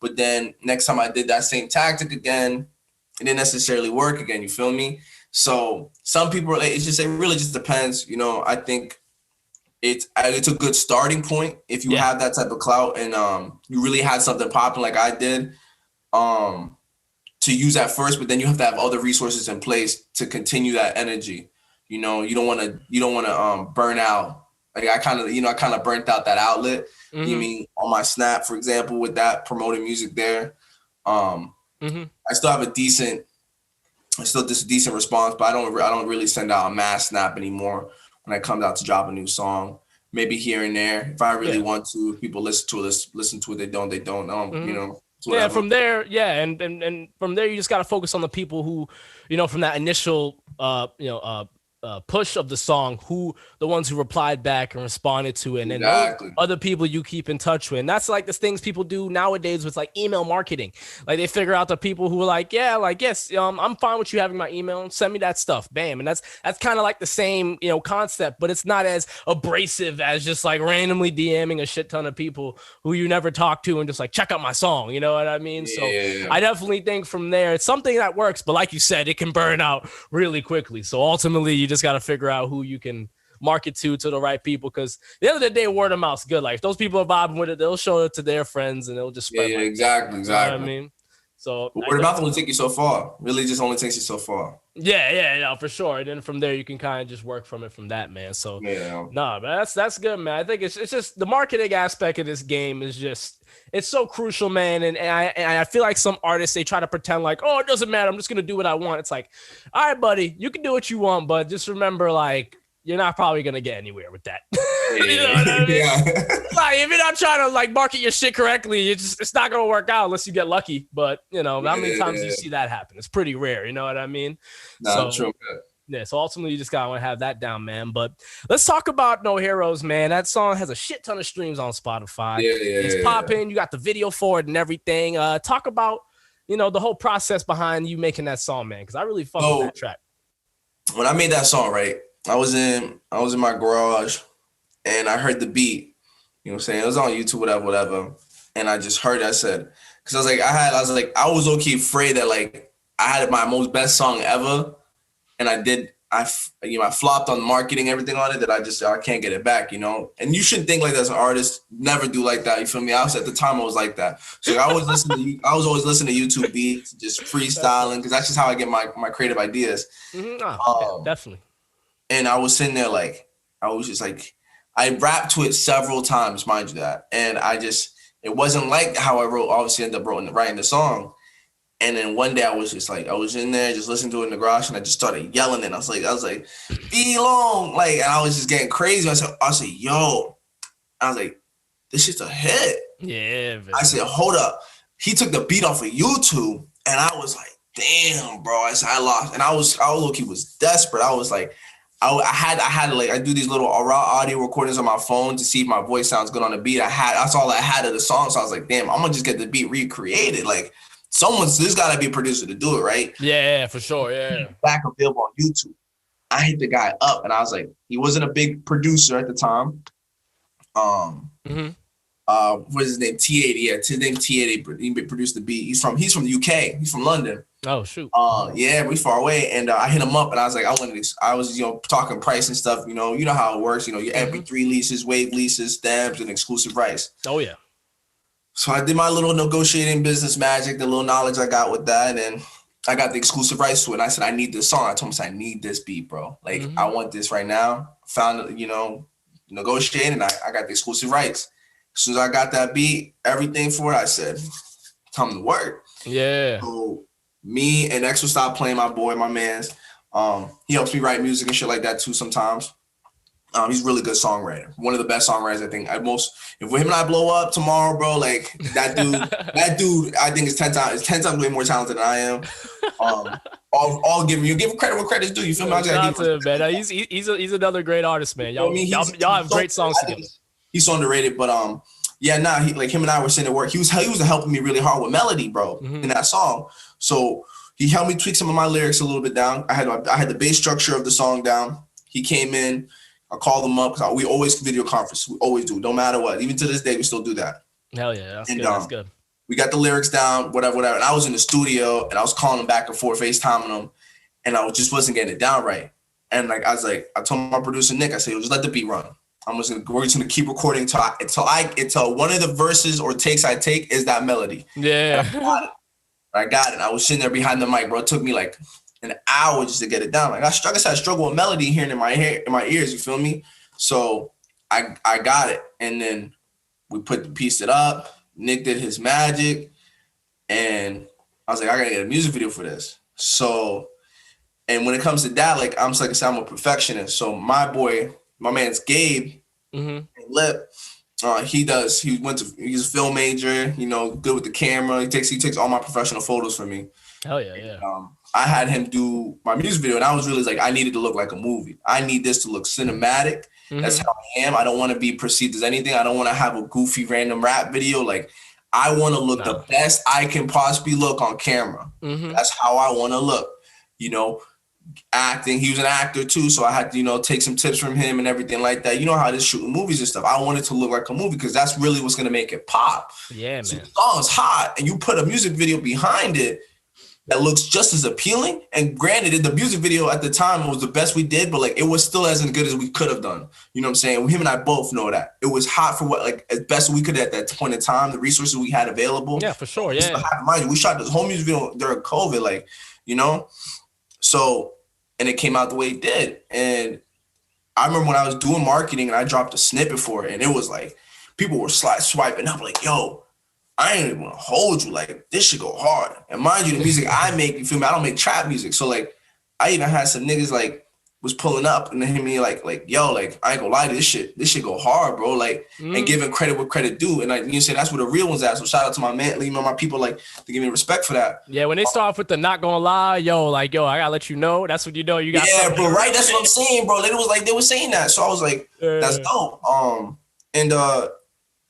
But then next time I did that same tactic again, it didn't necessarily work again. You feel me? So some people, it really just depends. I think it's a good starting point if you have that type of clout, and you really had something popping like I did, to use at first, but then you have to have other resources in place to continue that energy. You don't want to burn out. Like, I kind of burnt out that outlet. You mean on my Snap, for example, with that promoting music there. I still have a decent response, but I don't really send out a mass Snap anymore when I come out to drop a new song. Maybe here and there, if I really want to. If people listen to it, they don't. Yeah, from there, and from there, you just got to focus on the people who, from that initial, push of the song, who the ones who replied back and responded to it, and then other people you keep in touch with. And that's like the things people do nowadays with like email marketing. Like, they figure out the people who are like, yes, I'm fine with you having my email, send me that stuff, bam. And that's kind of like the same concept, but it's not as abrasive as just like randomly DMing a shit ton of people who you never talk to and just like, check out my song, you know what I mean? I definitely think from there it's something that works, but like you said, it can burn out really quickly. So ultimately, you just got to figure out who you can market to the right people, because at the end of the day, word of mouth's good. Like, if those people are vibing with it, they'll show it to their friends and it'll just spread. Exactly. You know what I mean? So word of mouth only take you so far. Really, just only takes you so far. Yeah, for sure. And then from there, you can kind of just work from it from that, man. So but that's good, man. I think it's just the marketing aspect of this game is just, it's so crucial, man. And I feel like some artists, they try to pretend like, oh, it doesn't matter, I'm just gonna do what I want. It's like, all right, buddy, you can do what you want, but just remember, like, you're not probably gonna get anywhere with that. You know what I mean? Like, if you're not trying to like market your shit correctly, it's not gonna work out unless you get lucky. But how many times do you see that happen? It's pretty rare. You know what I mean? True. Yeah, so ultimately you just gotta want to have that down, man. But let's talk about No Heroes, man. That song has a shit ton of streams on Spotify. It's popping. You got the video for it and everything. Talk about the whole process behind you making that song, man, because I really fuck with that track. When I made that song, right, I was in my garage and I heard the beat. You know what I'm saying? It was on YouTube, whatever. and I just heard it. I said, because I was okay afraid that like I had my most best song ever, and I flopped on marketing, everything on it, that I can't get it back, you know. And you shouldn't think like that as an artist. Never do like that. You feel me? I was at the time I was like that. So I was always listening to YouTube beats, just freestyling, because that's just how I get my creative ideas. Mm-hmm. Oh, yeah, definitely. And I was sitting there like I was just like I rapped to it several times, mind you that, and it wasn't like how I wrote. Obviously, ended up writing the song. And then one day I was just like, I was in there just listening to it in the garage, and I just started yelling it. I was like, be long, like, and I was just getting crazy. I said, yo, I was like, this shit's a hit. Yeah, man. I said, hold up. He took the beat off of YouTube, and I was like, damn, bro. I said, I lost, and I look, he was desperate. I was like, I had to like, I do these little raw audio recordings on my phone to see if my voice sounds good on the beat. That's all I had of the song. So I was like, damn, I'm gonna just get the beat recreated. Like, there's got to be a producer to do it, right? Yeah, for sure. Yeah. Back available on YouTube. I hit the guy up, and I was like, he wasn't a big producer at the time. What's his name? T80. Yeah, his name T80. He produced the beat. He's from the UK. He's from London. Oh shoot. Yeah, we far away, and I hit him up, and I was like, I was talking price and stuff. You know how it works. You know, your MP3 leases, wave leases, stamps, and exclusive rights. Oh yeah. So I did my little negotiating business magic, the little knowledge I got with that, and I got the exclusive rights to it. And I said, I need this song. I told him, I need this beat, bro. Like, I want this right now. Found it, negotiating. I got the exclusive rights. As soon as I got that beat, everything for it, I said, time to work. Yeah. So me and X will stop playing, my boy, my man's. He helps me write music and shit like that too sometimes. He's a really good songwriter. One of the best songwriters, I think. If him and I blow up tomorrow, bro, like that dude, I think is 10 times way more talented than I am. All give credit where credit's due. You feel me? Man. He's another great artist, man. Y'all have great songs together. He's so underrated, but him and I were sitting at work. He was helping me really hard with melody, bro, in that song. So he helped me tweak some of my lyrics a little bit down. I had the bass structure of the song down. He came in. I called him up because we always video conference. We always do, no matter what. Even to this day, we still do that. Hell yeah, that's good. We got the lyrics down, whatever. And I was in the studio, and I was calling him back and forth, FaceTiming him, and I just wasn't getting it down right. And like I told my producer Nick, I said, just let the beat run. We're just gonna keep recording until one of the verses or takes I take is that melody. Yeah. I got it. I was sitting there behind the mic, bro. It took me like an hour just to get it down. Like I struggle with melody hearing in my ears. You feel me? So I got it, and then we pieced it up. Nick did his magic, and I was like, I gotta get a music video for this. So, and when it comes to that, like I'm a perfectionist. So my man's Gabe, Lip. He's a film major. Good with the camera. He takes all my professional photos for me. Hell yeah, yeah. I had him do my music video, and I was really like, I needed to look like a movie. I need this to look cinematic. That's how I am. I don't want to be perceived as anything. I don't want to have a goofy random rap video. Like, I want to look the best I can possibly look on camera. That's how I want to look. Acting. He was an actor too, so I had to, take some tips from him and everything like that. You know how to shoot movies and stuff. I wanted to look like a movie because that's really what's gonna make it pop. Yeah, man. So the song's hot, and you put a music video behind it that looks just as appealing. And granted, the music video at the time was the best we did, but like it was still as good as we could have done. You know what I'm saying? Him and I both know that it was hot for as best we could at that point in time. The resources we had available. Yeah, for sure. Yeah. Mind you, we shot this whole music video during COVID, So, and it came out the way it did. And I remember when I was doing marketing and I dropped a snippet for it, and it was like people were swiping up like, yo, I ain't even gonna hold you. Like, this should go hard. And mind you, the music I make, you feel me? I don't make trap music. So like, I even had some niggas like was pulling up and hit me like, yo, like, I ain't gonna lie to this shit go hard, bro. Like, and giving credit where credit due. And like you say, that's where the real ones at. So shout out to my man, my people, like, to give me respect for that. Yeah, when they start off with the not gonna lie, yo, I gotta let you know. That's when you know you got. Yeah, bro, right? That's what I'm saying, bro. They were saying that. So I was like, that's dope.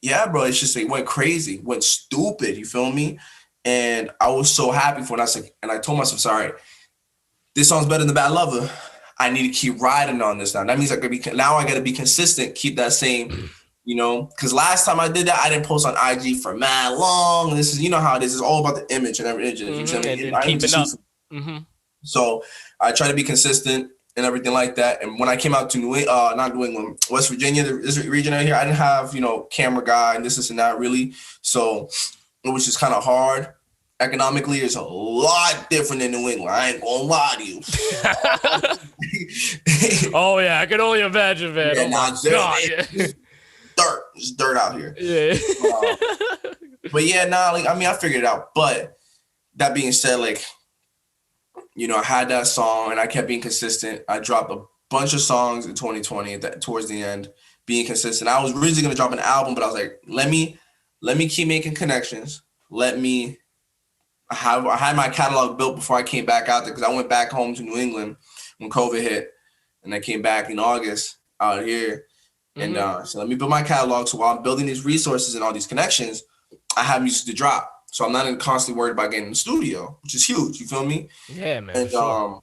Yeah, bro, it's just, it went crazy, went stupid, you feel me? And I was so happy for it. And I told myself, sorry, this song's better than Bad Lover. I need to keep riding on this now. That means I gotta be consistent, keep that same You know, because last time I did that, I didn't post on IG for mad long. This is, you know how it is. It's all about the image and everything. You know what I mean? And keeping up. So I try to be consistent and everything like that. And when I came out to not New England, West Virginia, this region out here, I didn't have, you know, camera guy and this and that really. So it was just kind of hard. Economically, it's a lot different than New England. I ain't gonna lie to you. Oh yeah, I can only imagine, man. Yeah, oh my God. Yeah. Dirt. It's dirt out here. Yeah. But yeah, like, I mean, I figured it out. But that being said, like, you know, I had that song and I kept being consistent. I dropped a bunch of songs in 2020 towards the end, being consistent. I was originally gonna drop an album, but I was like, let me keep making connections. I had my catalog built before I came back out there because I went back home to New England when COVID hit, and I came back in August out here. And so let me build my catalog. So while I'm building these resources and all these connections, I have music to drop. So I'm not constantly worried about getting in the studio, which is huge. You feel me? Yeah, man. And sure.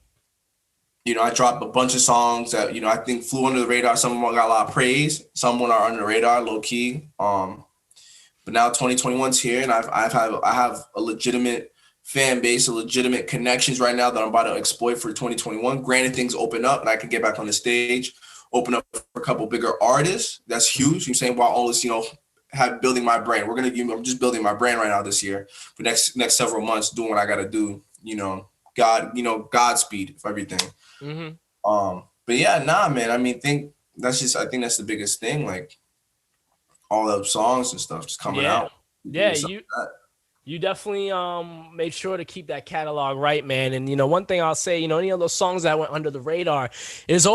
you know, I dropped a bunch of songs that, you know, I think flew under the radar. Some of them got a lot of praise. Some are under the radar, low key. But now 2021's here, and I have a legitimate fan base, a legitimate connections right now that I'm about to exploit for 2021. Granted, things open up and I can get back on the stage, open up for a couple bigger artists. That's huge. You're saying while all this, you know, building my brand. I'm just building my brand right now this year for next several months, doing what I got to do. You know, Godspeed for everything. But yeah, man. I mean, I think that's the biggest thing. Like all the songs and stuff just coming out. Yeah, you definitely made sure to keep that catalog right, man. And you know, one thing I'll say, you know, any of those songs that went under the radar is you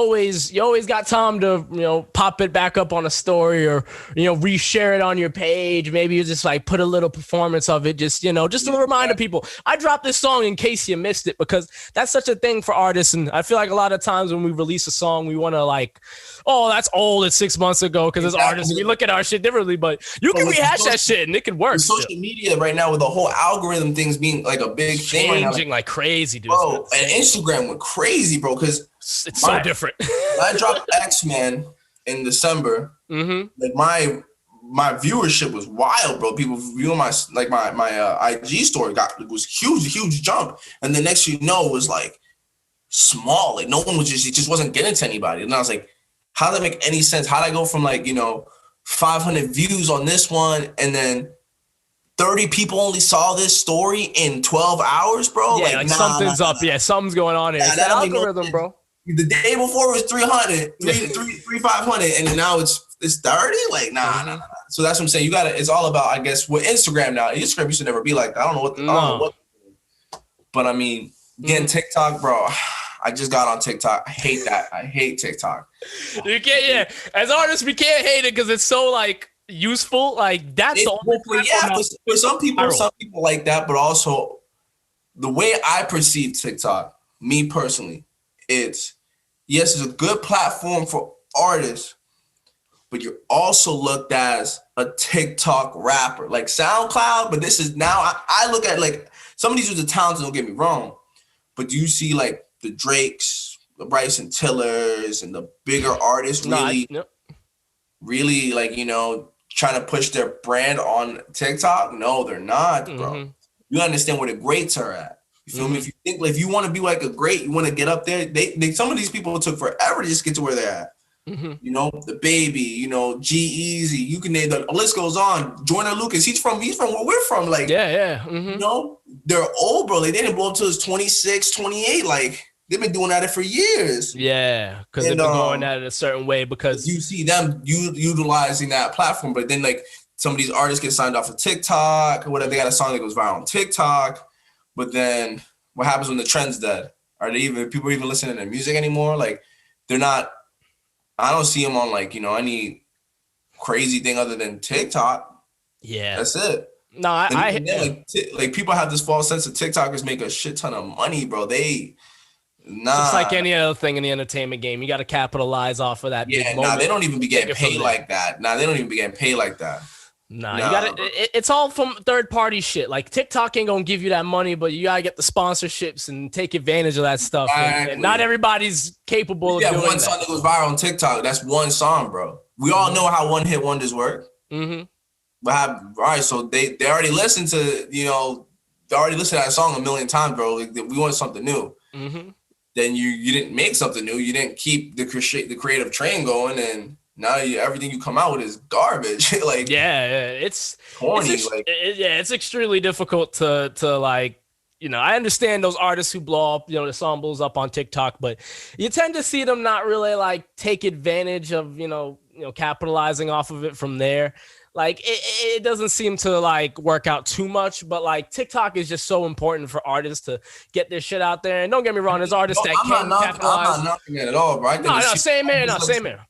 always got time to, you know, pop it back up on a story or, you know, reshare it on your page. Maybe you just like put a little performance of it, just, you know, just to remind people. I dropped this song in case you missed it, because that's such a thing for artists. And I feel like a lot of times when we release a song, we want to like, oh, that's old, it's 6 months ago, because as artists we look at our shit differently. But you can rehash that shit and it could work. Social media right now with the whole algorithm things being like a big thing right now, like crazy, dude. Bro, and Instagram went crazy, bro, because it's so different. When I dropped X-Men in December, like my viewership was wild, bro. People viewing my IG story was huge jump, and the next you know was like small, like no one was it just wasn't getting to anybody, and I was like, how did that make any sense? How did I go from like, you know, 500 views on this one and then 30 people only saw this story in 12 hours, bro? Yeah, like something's up. Yeah, something's going on here. It's that algorithm, bro. The day before it was 300, 500, and now it's 30? Like, nah. So that's what I'm saying. It's all about, I guess, with Instagram now. Instagram used to never be like that. I don't know what. But I mean, getting TikTok, bro. I just got on TikTok. I hate that. I hate TikTok. You can't, yeah. As artists, we can't hate it because it's so like useful. Like that's the only for some people like that, but also the way I perceive TikTok, me personally, it's a good platform for artists, but you're also looked as a TikTok rapper, like SoundCloud. But this is now I look at like some of these are the talented, don't get me wrong, but do you see like the Drakes, the Bryson Tillers, and the bigger artists really like, you know, trying to push their brand on TikTok? No, they're not, bro. You understand where the greats are at. You feel me? If you think like, if you want to be like a great, you want to get up there, they some of these people took forever to just get to where they're at. You know, the Baby, you know, G-Eazy, you can name the list goes on. Joyner Lucas, he's from where we're from. Like, you know, they're old, bro. Like, they didn't blow up till it's 26, 28. Like, they've been doing that for years. Yeah, because they've been going at it a certain way. Because you see them utilizing that platform, but then like some of these artists get signed off of TikTok or whatever. They got a song that goes viral on TikTok, but then what happens when the trend's dead? Are people even listening to their music anymore? Like, they're not. I don't see them on like, you know, any crazy thing other than TikTok. Yeah, that's it. No, like people have this false sense of TikTokers make a shit ton of money, bro. It's like any other thing in the entertainment game. You got to capitalize off of that. Yeah, they don't even be getting paid like that. They don't even be getting paid like that. You gotta. It's all from third party shit. Like TikTok ain't gonna give you that money, but you gotta get the sponsorships and take advantage of that stuff. And not everybody's capable of doing that. One song that goes viral on TikTok. That's one song, bro. We all know how one hit wonders work. Mm-hmm. But all right, so they already listened to, they already listened to that song a million times, bro. Like, we wanted something new. Mm-hmm. Then you didn't make something new. You didn't keep the creative train going, and now everything you come out with is garbage. Like, it's corny. it's extremely difficult to like, I understand those artists who blow up, the song blows up on TikTok, but you tend to see them not really like take advantage of, capitalizing off of it from there. Like it doesn't seem to like work out too much, but like TikTok is just so important for artists to get their shit out there. And don't get me wrong, there's artists that can capitalize. I'm not knocking it at all, bro. Same here.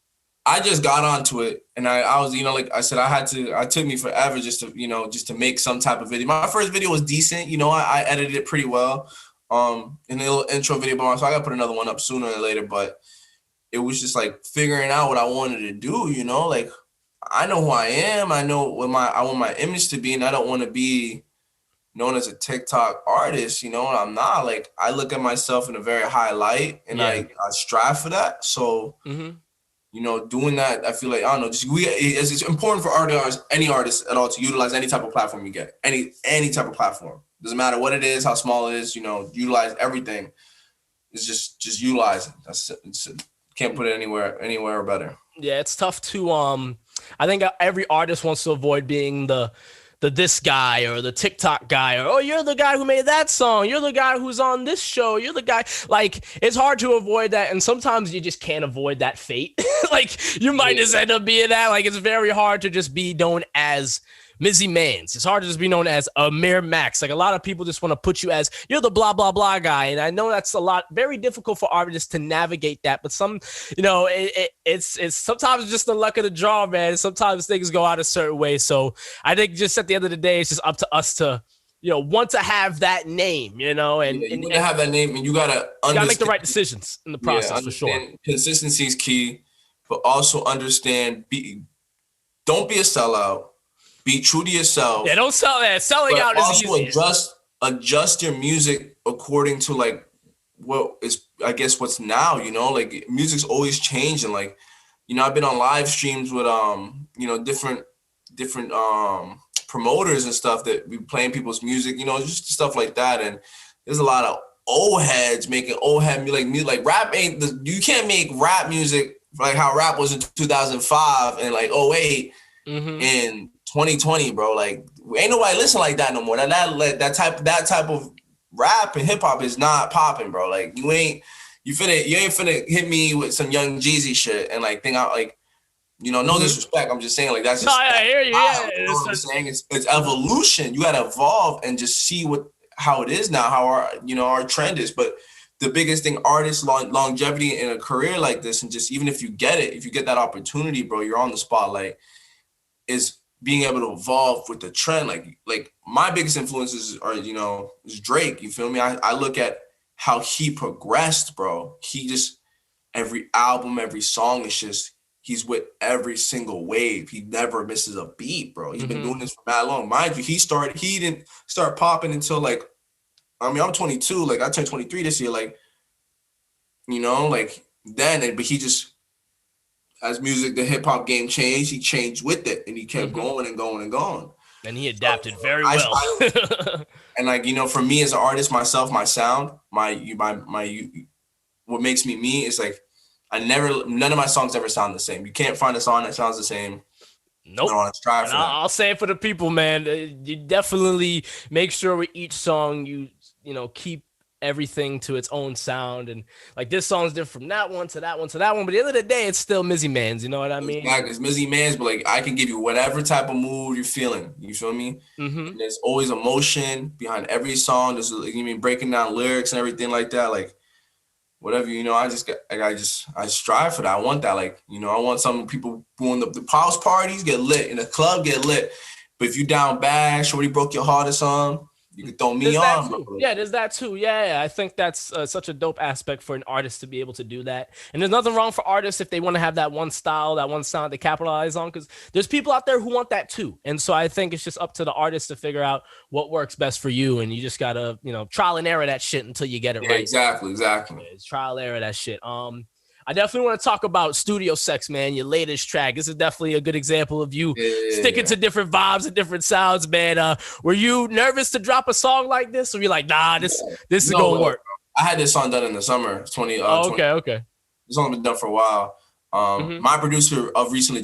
I just got onto it, and I was, like I said, it took me forever just to make some type of video. My first video was decent, I edited it pretty well, in a little intro video, so I got to put another one up sooner or later, but it was just like figuring out what I wanted to do, like I know who I am, I know what I want my image to be, and I don't want to be known as a TikTok artist, and I'm not. Like, I look at myself in a very high light, and I strive for that, so doing that, I feel like, I don't know, it's important for any artist at all to utilize any type of platform you get, any type of platform. Doesn't matter what it is, how small it is, utilize everything. It's just utilize it. Can't put it anywhere better. Yeah, it's tough to I think every artist wants to avoid being the this guy or the TikTok guy, or, oh, you're the guy who made that song, you're the guy who's on this show, you're the guy. Like, it's hard to avoid that, and sometimes you just can't avoid that fate. Like, you might just end up being that. Like, it's very hard to just be known as Mizzy Manz. It's hard to just be known as Amir Max. Like, a lot of people just want to put you as, you're the blah, blah, blah guy. And I know that's very difficult for artists to navigate that. But it's sometimes just the luck of the draw, man. Sometimes things go out a certain way. So I think just at the end of the day, it's just up to us to, want to have that name, and you gotta have that name, and you gotta make the right decisions in the process, for sure. Consistency is key, but also understand, don't be a sellout. Be true to yourself. Yeah, don't sell that. Selling out is easy. Also adjust your music according to like what is, I guess, what's now, like music's always changing. Like, I've been on live streams with different promoters and stuff that be playing people's music, just stuff like that. And there's a lot of old heads making old head music. Like rap you can't make rap music like how rap was in 2005 and like 08 in 2020, bro. Like, ain't nobody listen like that no more. That type of rap and hip hop is not popping, bro. Like, you ain't finna hit me with some Young Jeezy shit and like think out like, no disrespect. I'm just saying, like, that's just. No, I hear you. Yeah, I'm saying it's evolution. You gotta evolve and just see how it is now, how our trend is. But the biggest thing, artists, longevity in a career like this, and just even if you get that opportunity, bro, you're on the spotlight, is being able to evolve with the trend. Like my biggest influences are, is Drake. You feel me? I look at how he progressed, bro. He just, every album, every song is just, he's with every single wave. He never misses a beat, bro. He's been doing this for that long. Mind you, he didn't start popping until like, I'm 22. Like, I turned 23 this year. Like, but he just, as music, the hip hop game changed, he changed with it, and he kept going and going and going. And he adapted very well. And like, for me as an artist, myself, my sound, my what makes me me is like, none of my songs ever sound the same. You can't find a song that sounds the same. Nope. I'll say it for the people, man. You definitely make sure with each song you keep everything to its own sound, and like this song's different from that one to that one to that one, but at the end of the day, it's still Mizzy Manz. You know what I mean? Exactly. It's Mizzy Manz, but like, I can give you whatever type of mood you're feeling. You feel me? There's always emotion behind every song. There's, breaking down lyrics and everything like that. Like, whatever, I strive for that. I want that. Like, I want some people doing the house parties get lit, in the club get lit. But if you down bad, shorty broke your heart or something, you can throw me on. Yeah, there's that too. Yeah, I think that's such a dope aspect for an artist to be able to do that. And there's nothing wrong for artists if they want to have that one style, that one sound they capitalize on, because there's people out there who want that too. And so I think it's just up to the artist to figure out what works best for you. And you just gotta, trial and error that shit until you get it right. Exactly. It's trial and error that shit. I definitely want to talk about Studio Sex, man, your latest track. This is definitely a good example of you sticking to different vibes and different sounds, man. Were you nervous to drop a song like this? Or you're like, nah, this is No going to way. work? I had this song done in the summer, 20. Oh, 20. okay. This song been done for a while. My producer of recently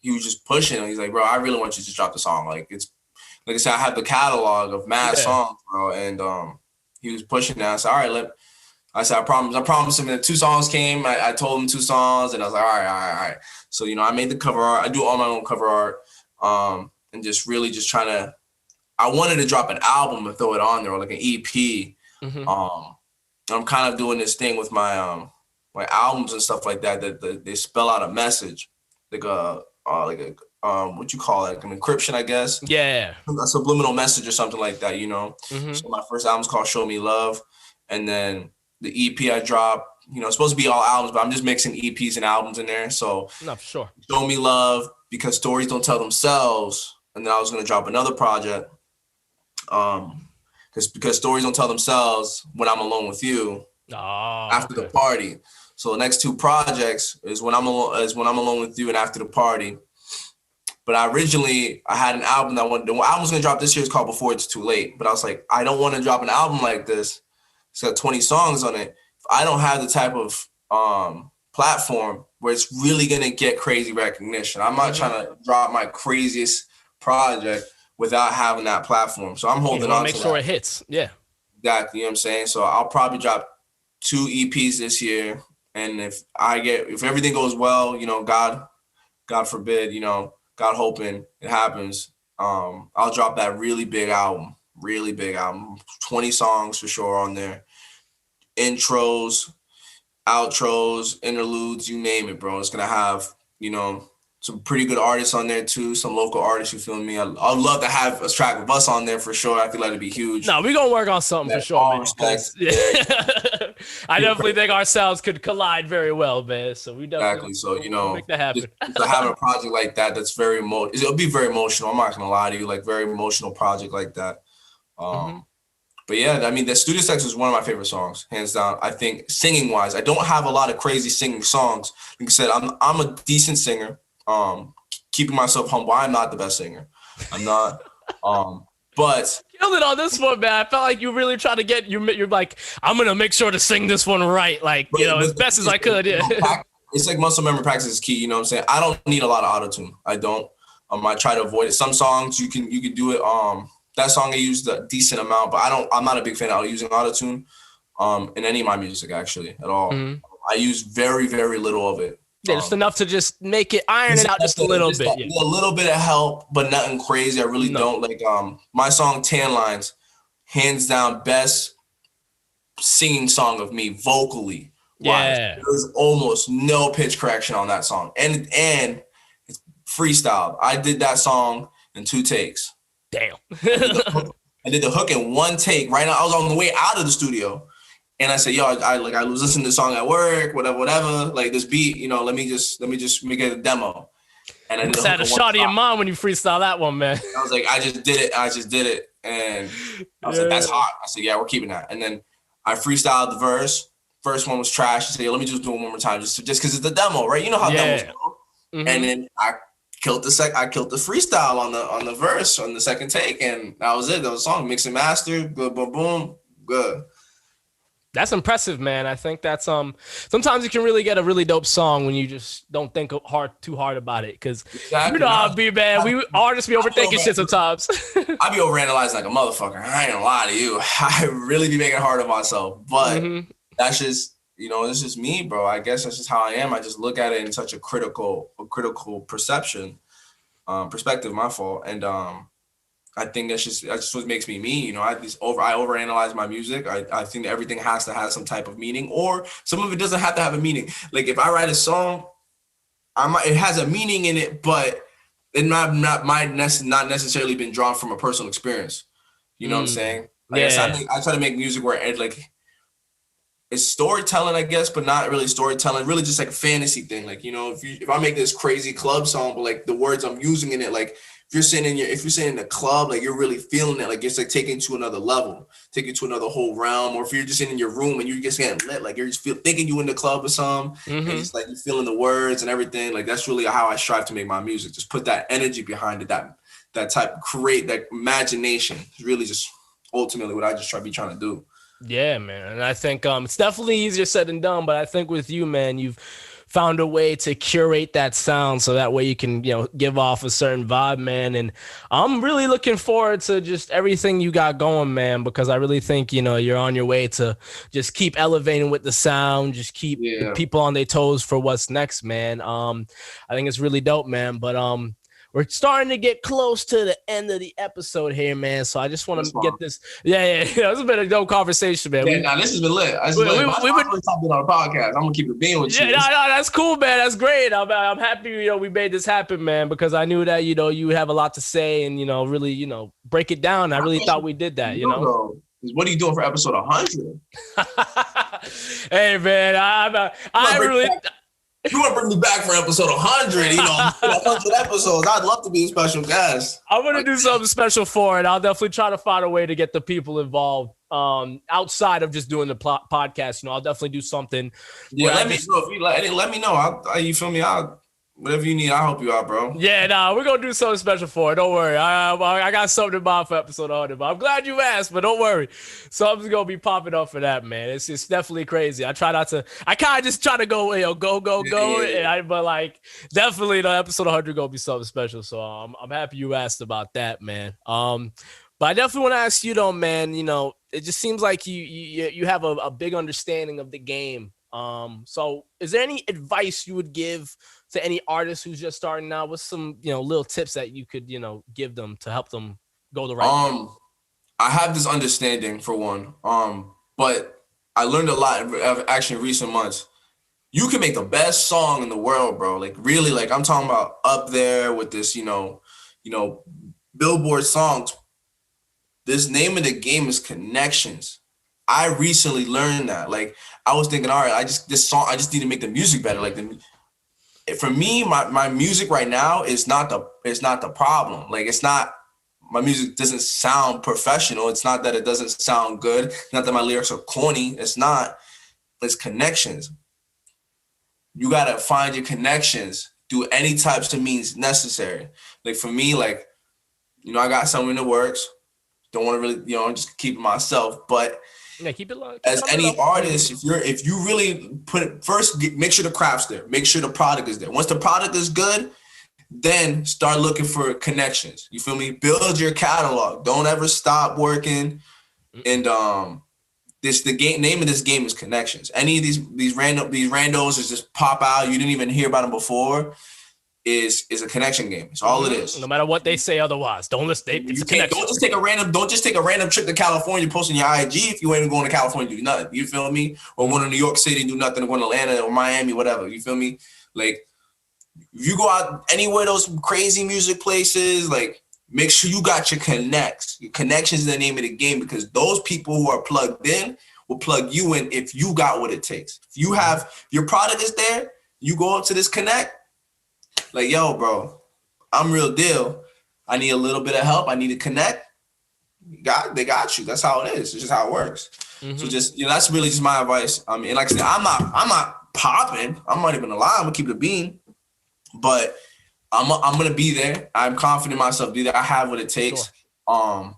he was just pushing. He's like, bro, I really want you to drop the song. Like I said, I have the catalog of mad songs, bro, and he was pushing that. I said, all right, I said, I promised him that 2 songs came. I told him 2 songs, and I was like, all right. So, I made the cover art. I do all my own cover art, and just really just trying to, I wanted to drop an album and throw it on there, or like an EP. I'm kind of doing this thing with my my albums and stuff like that they spell out a message, like a what you call it, like an encryption, I guess. Yeah. A subliminal message or something like that, So my first album's called Show Me Love. And then the EP I dropped, it's supposed to be all albums, but I'm just mixing EPs and albums in there. So no, for sure. Show Me Love, because stories don't tell themselves. And then I was going to drop another project. Because stories don't tell themselves, When I'm Alone with You, after the party. So the next 2 projects is When I'm Alone with You and After the Party. But I had an album the album was gonna drop this year. It's called Before It's Too Late. But I was like, I don't want to drop an album like this. It's got 20 songs on it. If I don't have the type of platform where it's really gonna get crazy recognition, I'm not trying to drop my craziest project without having that platform. So I'm holding on to make sure it hits. Yeah. Exactly. You know what I'm saying? So I'll probably drop 2 EPs this year. And if everything goes well, God forbid, God hoping it happens, I'll drop that really big album, 20 songs for sure on there. Intros, outros, interludes, you name it, bro. It's going to have, some pretty good artists on there too, some local artists, you feel me? I'd love to have a track with us on there for sure. I feel like it'd be huge. No, we're gonna work on something for sure, man. I definitely think our sounds could collide very well, man. So we definitely make that happen. To have a project like that's very it'll be very emotional. I'm not gonna lie to you, like very emotional project like that. But yeah, I mean, the Studio Sex is one of my favorite songs, hands down. I think singing wise, I don't have a lot of crazy singing songs. Like I said, I'm a decent singer. Keeping myself humble. I'm not the best singer. I'm not. But killed it on this one, man. I felt like you really trying to get you're like, I'm gonna make sure to sing this one right, like as best as I could. Yeah. It's like muscle memory practice is key. You know what I'm saying? I don't need a lot of auto-tune. I don't. I try to avoid it. Some songs you can do it. That song I used a decent amount, but I'm not a big fan of using auto-tune in any of my music actually at all. I use very, very little of it. Yeah, just enough to just make it iron it out just a little bit. A little bit of help, but nothing crazy. I really don't like my song Tan Lines, hands down best singing song of me vocally. Yeah. There's almost no pitch correction on that song. And it's freestyle. I did that song in 2 takes. Damn. I did the hook in 1 take. Right now I was on the way out of the studio. And I said, yo, I was listening to the song at work, whatever. Like this beat, let me just make it a demo. And I just had a shot in your mind when you freestyle that one, man. I was like, I just did it. And I was like, that's hot. I said, yeah, we're keeping that. And then I freestyled the verse. First one was trash. I said, yo, let me just do it one more time, just because it's the demo, right? You know how demos go. And then I killed the freestyle on the verse on the second take, and that was it. That was a song, mix and master, good, boom, boom, good. That's impressive, man. I think that's sometimes you can really get a really dope song when you just don't think too hard about it. Because you know how it be, man. We artists be overthinking shit sometimes. I be overanalyzing like a motherfucker. I ain't gonna lie to you. I really be making it hard on myself. But that's just, it's just me, bro. I guess that's just how I am. I just look at it in such a critical perspective, my fault. And I think that's just what makes me me. I overanalyze my music. I think everything has to have some type of meaning, or some of it doesn't have to have a meaning. Like if I write a song, it has a meaning in it, but it might not necessarily been drawn from a personal experience. You know what I'm saying? Like I try to make music where it's storytelling, I guess, but not really storytelling. Really, just like a fantasy thing. Like if I make this crazy club song, but like the words I'm using in it, like if you're sitting in the club, like you're really feeling it, like it's like taking to another level, taking to another whole realm. Or if you're just sitting in your room and you're just getting lit, like you're just thinking you in the club or something, and it's like you're feeling the words and everything. Like that's really how I strive to make my music. Just put that energy behind it, that type of create that imagination. It's really just ultimately what I just be trying to do. Yeah, man. And I think it's definitely easier said than done, but I think with you, man, you've found a way to curate that sound so that way you can, give off a certain vibe, man. And I'm really looking forward to just everything you got going, man, because I really think, you're on your way to just keep elevating with the sound, just keep the people on their toes for what's next, man. I think it's really dope, man. But we're starting to get close to the end of the episode here, man. So I just want to get this. Yeah. This has been a dope conversation, man. Yeah, this has been lit. We've been talking on the podcast. I'm gonna keep it being with you. Yeah, no, that's cool, man. That's great. I'm happy, we made this happen, man, because I knew that, you have a lot to say and, really, break it down. I really thought we did that, What are you doing for episode 100? Hey, man, you want to bring me back for episode 100, 100 episodes. I'd love to be a special guest. I'm going to do something special for it. I'll definitely try to find a way to get the people involved outside of just doing the podcast. I'll definitely do something. Yeah, let me know. You feel me? Whatever you need, I'll help you out, bro. Yeah, we're going to do something special for it. Don't worry. I got something in mind for episode 100, but I'm glad you asked, but don't worry. Something's going to be popping up for that, man. It's definitely crazy. I kind of just try to go, go. Yeah. But like, definitely the episode 100 going to be something special. So I'm happy you asked about that, man. But I definitely want to ask you though, man, it just seems like you have a big understanding of the game. So is there any advice you would give to any artist who's just starting out? With some, little tips that you could, give them to help them go the right way? I have this understanding for one, but I learned a lot actually in recent months. You can make the best song in the world, bro. Like really, like I'm talking about up there with this, Billboard songs. This name of the game is connections. I recently learned that. Like I was thinking, all right, I just need to make the music better. Like for me, my music right now is not the problem. Like it's not, my music doesn't sound professional. It's not that it doesn't sound good. It's not that my lyrics are corny. It's connections. You gotta find your connections through any types of means necessary. Like for me, like, I got something in the works. Don't want to really, just keep it myself. But yeah, keep it low. As any artist, if you really put it first, make sure the craft's there. Make sure the product is there. Once the product is good, then start looking for connections. You feel me? Build your catalog. Don't ever stop working. And the name of this game is connections. Any of these randos that just pop out, you didn't even hear about them before, is a connection game. It's all it is. No matter what they say otherwise, don't listen. It's a connection. Don't just take a random trip to California, posting your IG if you ain't going to California to do nothing. You feel me? Or going to New York City and do nothing, or going to Atlanta or Miami, whatever. You feel me? Like if you go out anywhere those crazy music places, like make sure you got your connects. Your connections is the name of the game, because those people who are plugged in will plug you in if you got what it takes. If you have your product is there, you go up to this connect. Like, yo, bro, I'm real deal. I need a little bit of help. I need to connect. They got you. That's how it is. It's just how it works. So just, that's really just my advice. I mean, like I said, I'm not popping. I'm not even gonna lie. I'm gonna keep it a bean, but I'm gonna be there. I'm confident in myself. Be there. I have what it takes. Sure.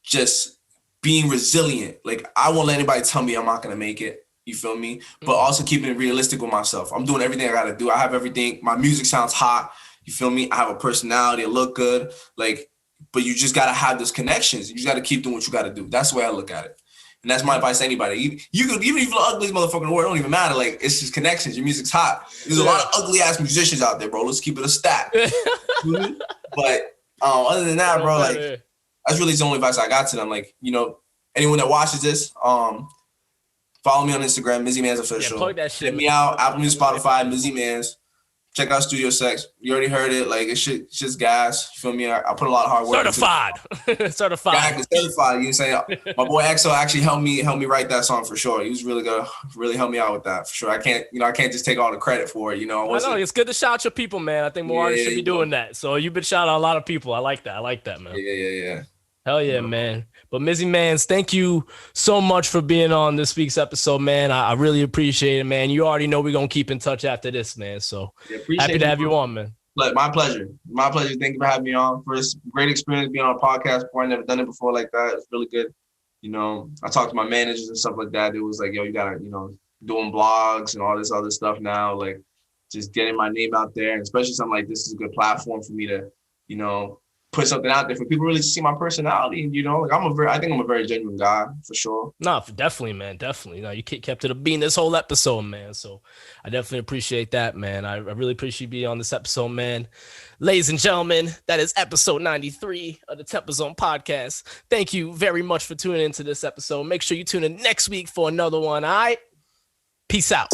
Just being resilient. Like I won't let anybody tell me I'm not gonna make it. You feel me? But also keeping it realistic with myself. I'm doing everything I gotta do. I have everything. My music sounds hot. You feel me? I have a personality. I look good. Like, but you just gotta have those connections. You just gotta keep doing what you gotta do. That's the way I look at it. And that's my advice to anybody. You could, even if you're the ugliest motherfucker in the world, it don't even matter. Like, it's just connections. Your music's hot. There's a lot of ugly ass musicians out there, bro. Let's keep it a stat. But other than that, bro, like that's really the only advice I got to them. Like, anyone that watches this, follow me on Instagram, Mizzy Manz Official. Yeah, plug that shit. Check me out, Apple Music, Spotify, Mizzy Manz. Check out Studio Sex. You already heard it. Like, it's just gas. You feel me? I put a lot of hard work. Certified. Certified. Yeah, certified. You know what I'm saying? My boy EXO actually helped me write that song for sure. He was really gonna really help me out with that for sure. I can't just take all the credit for it. I know it's good to shout your people, man. I think more artists should be doing that. So you've been shouting out a lot of people. I like that, man. Yeah. Hell yeah, man. But Mizzy Manz, thank you so much for being on this week's episode, man. I really appreciate it, man. You already know we're going to keep in touch after this, man. So happy to have you on, man. My pleasure. My pleasure. Thank you for having me on. First, great experience being on a podcast before. I never done it before like that. It's really good. You know, I talked to my managers and stuff like that. It was like, yo, you got to, doing blogs and all this other stuff now, like just getting my name out there. And especially something like this is a good platform for me to, put something out there for people really to see my personality. And, like I think I'm a very genuine guy for sure. No, definitely, man. Definitely. No, you kept it a bean this whole episode, man. So I definitely appreciate that, man. I really appreciate you being on this episode, man. Ladies and gentlemen, that is episode 93 of the TempahZone podcast. Thank you very much for tuning into this episode. Make sure you tune in next week for another one. All right. Peace out.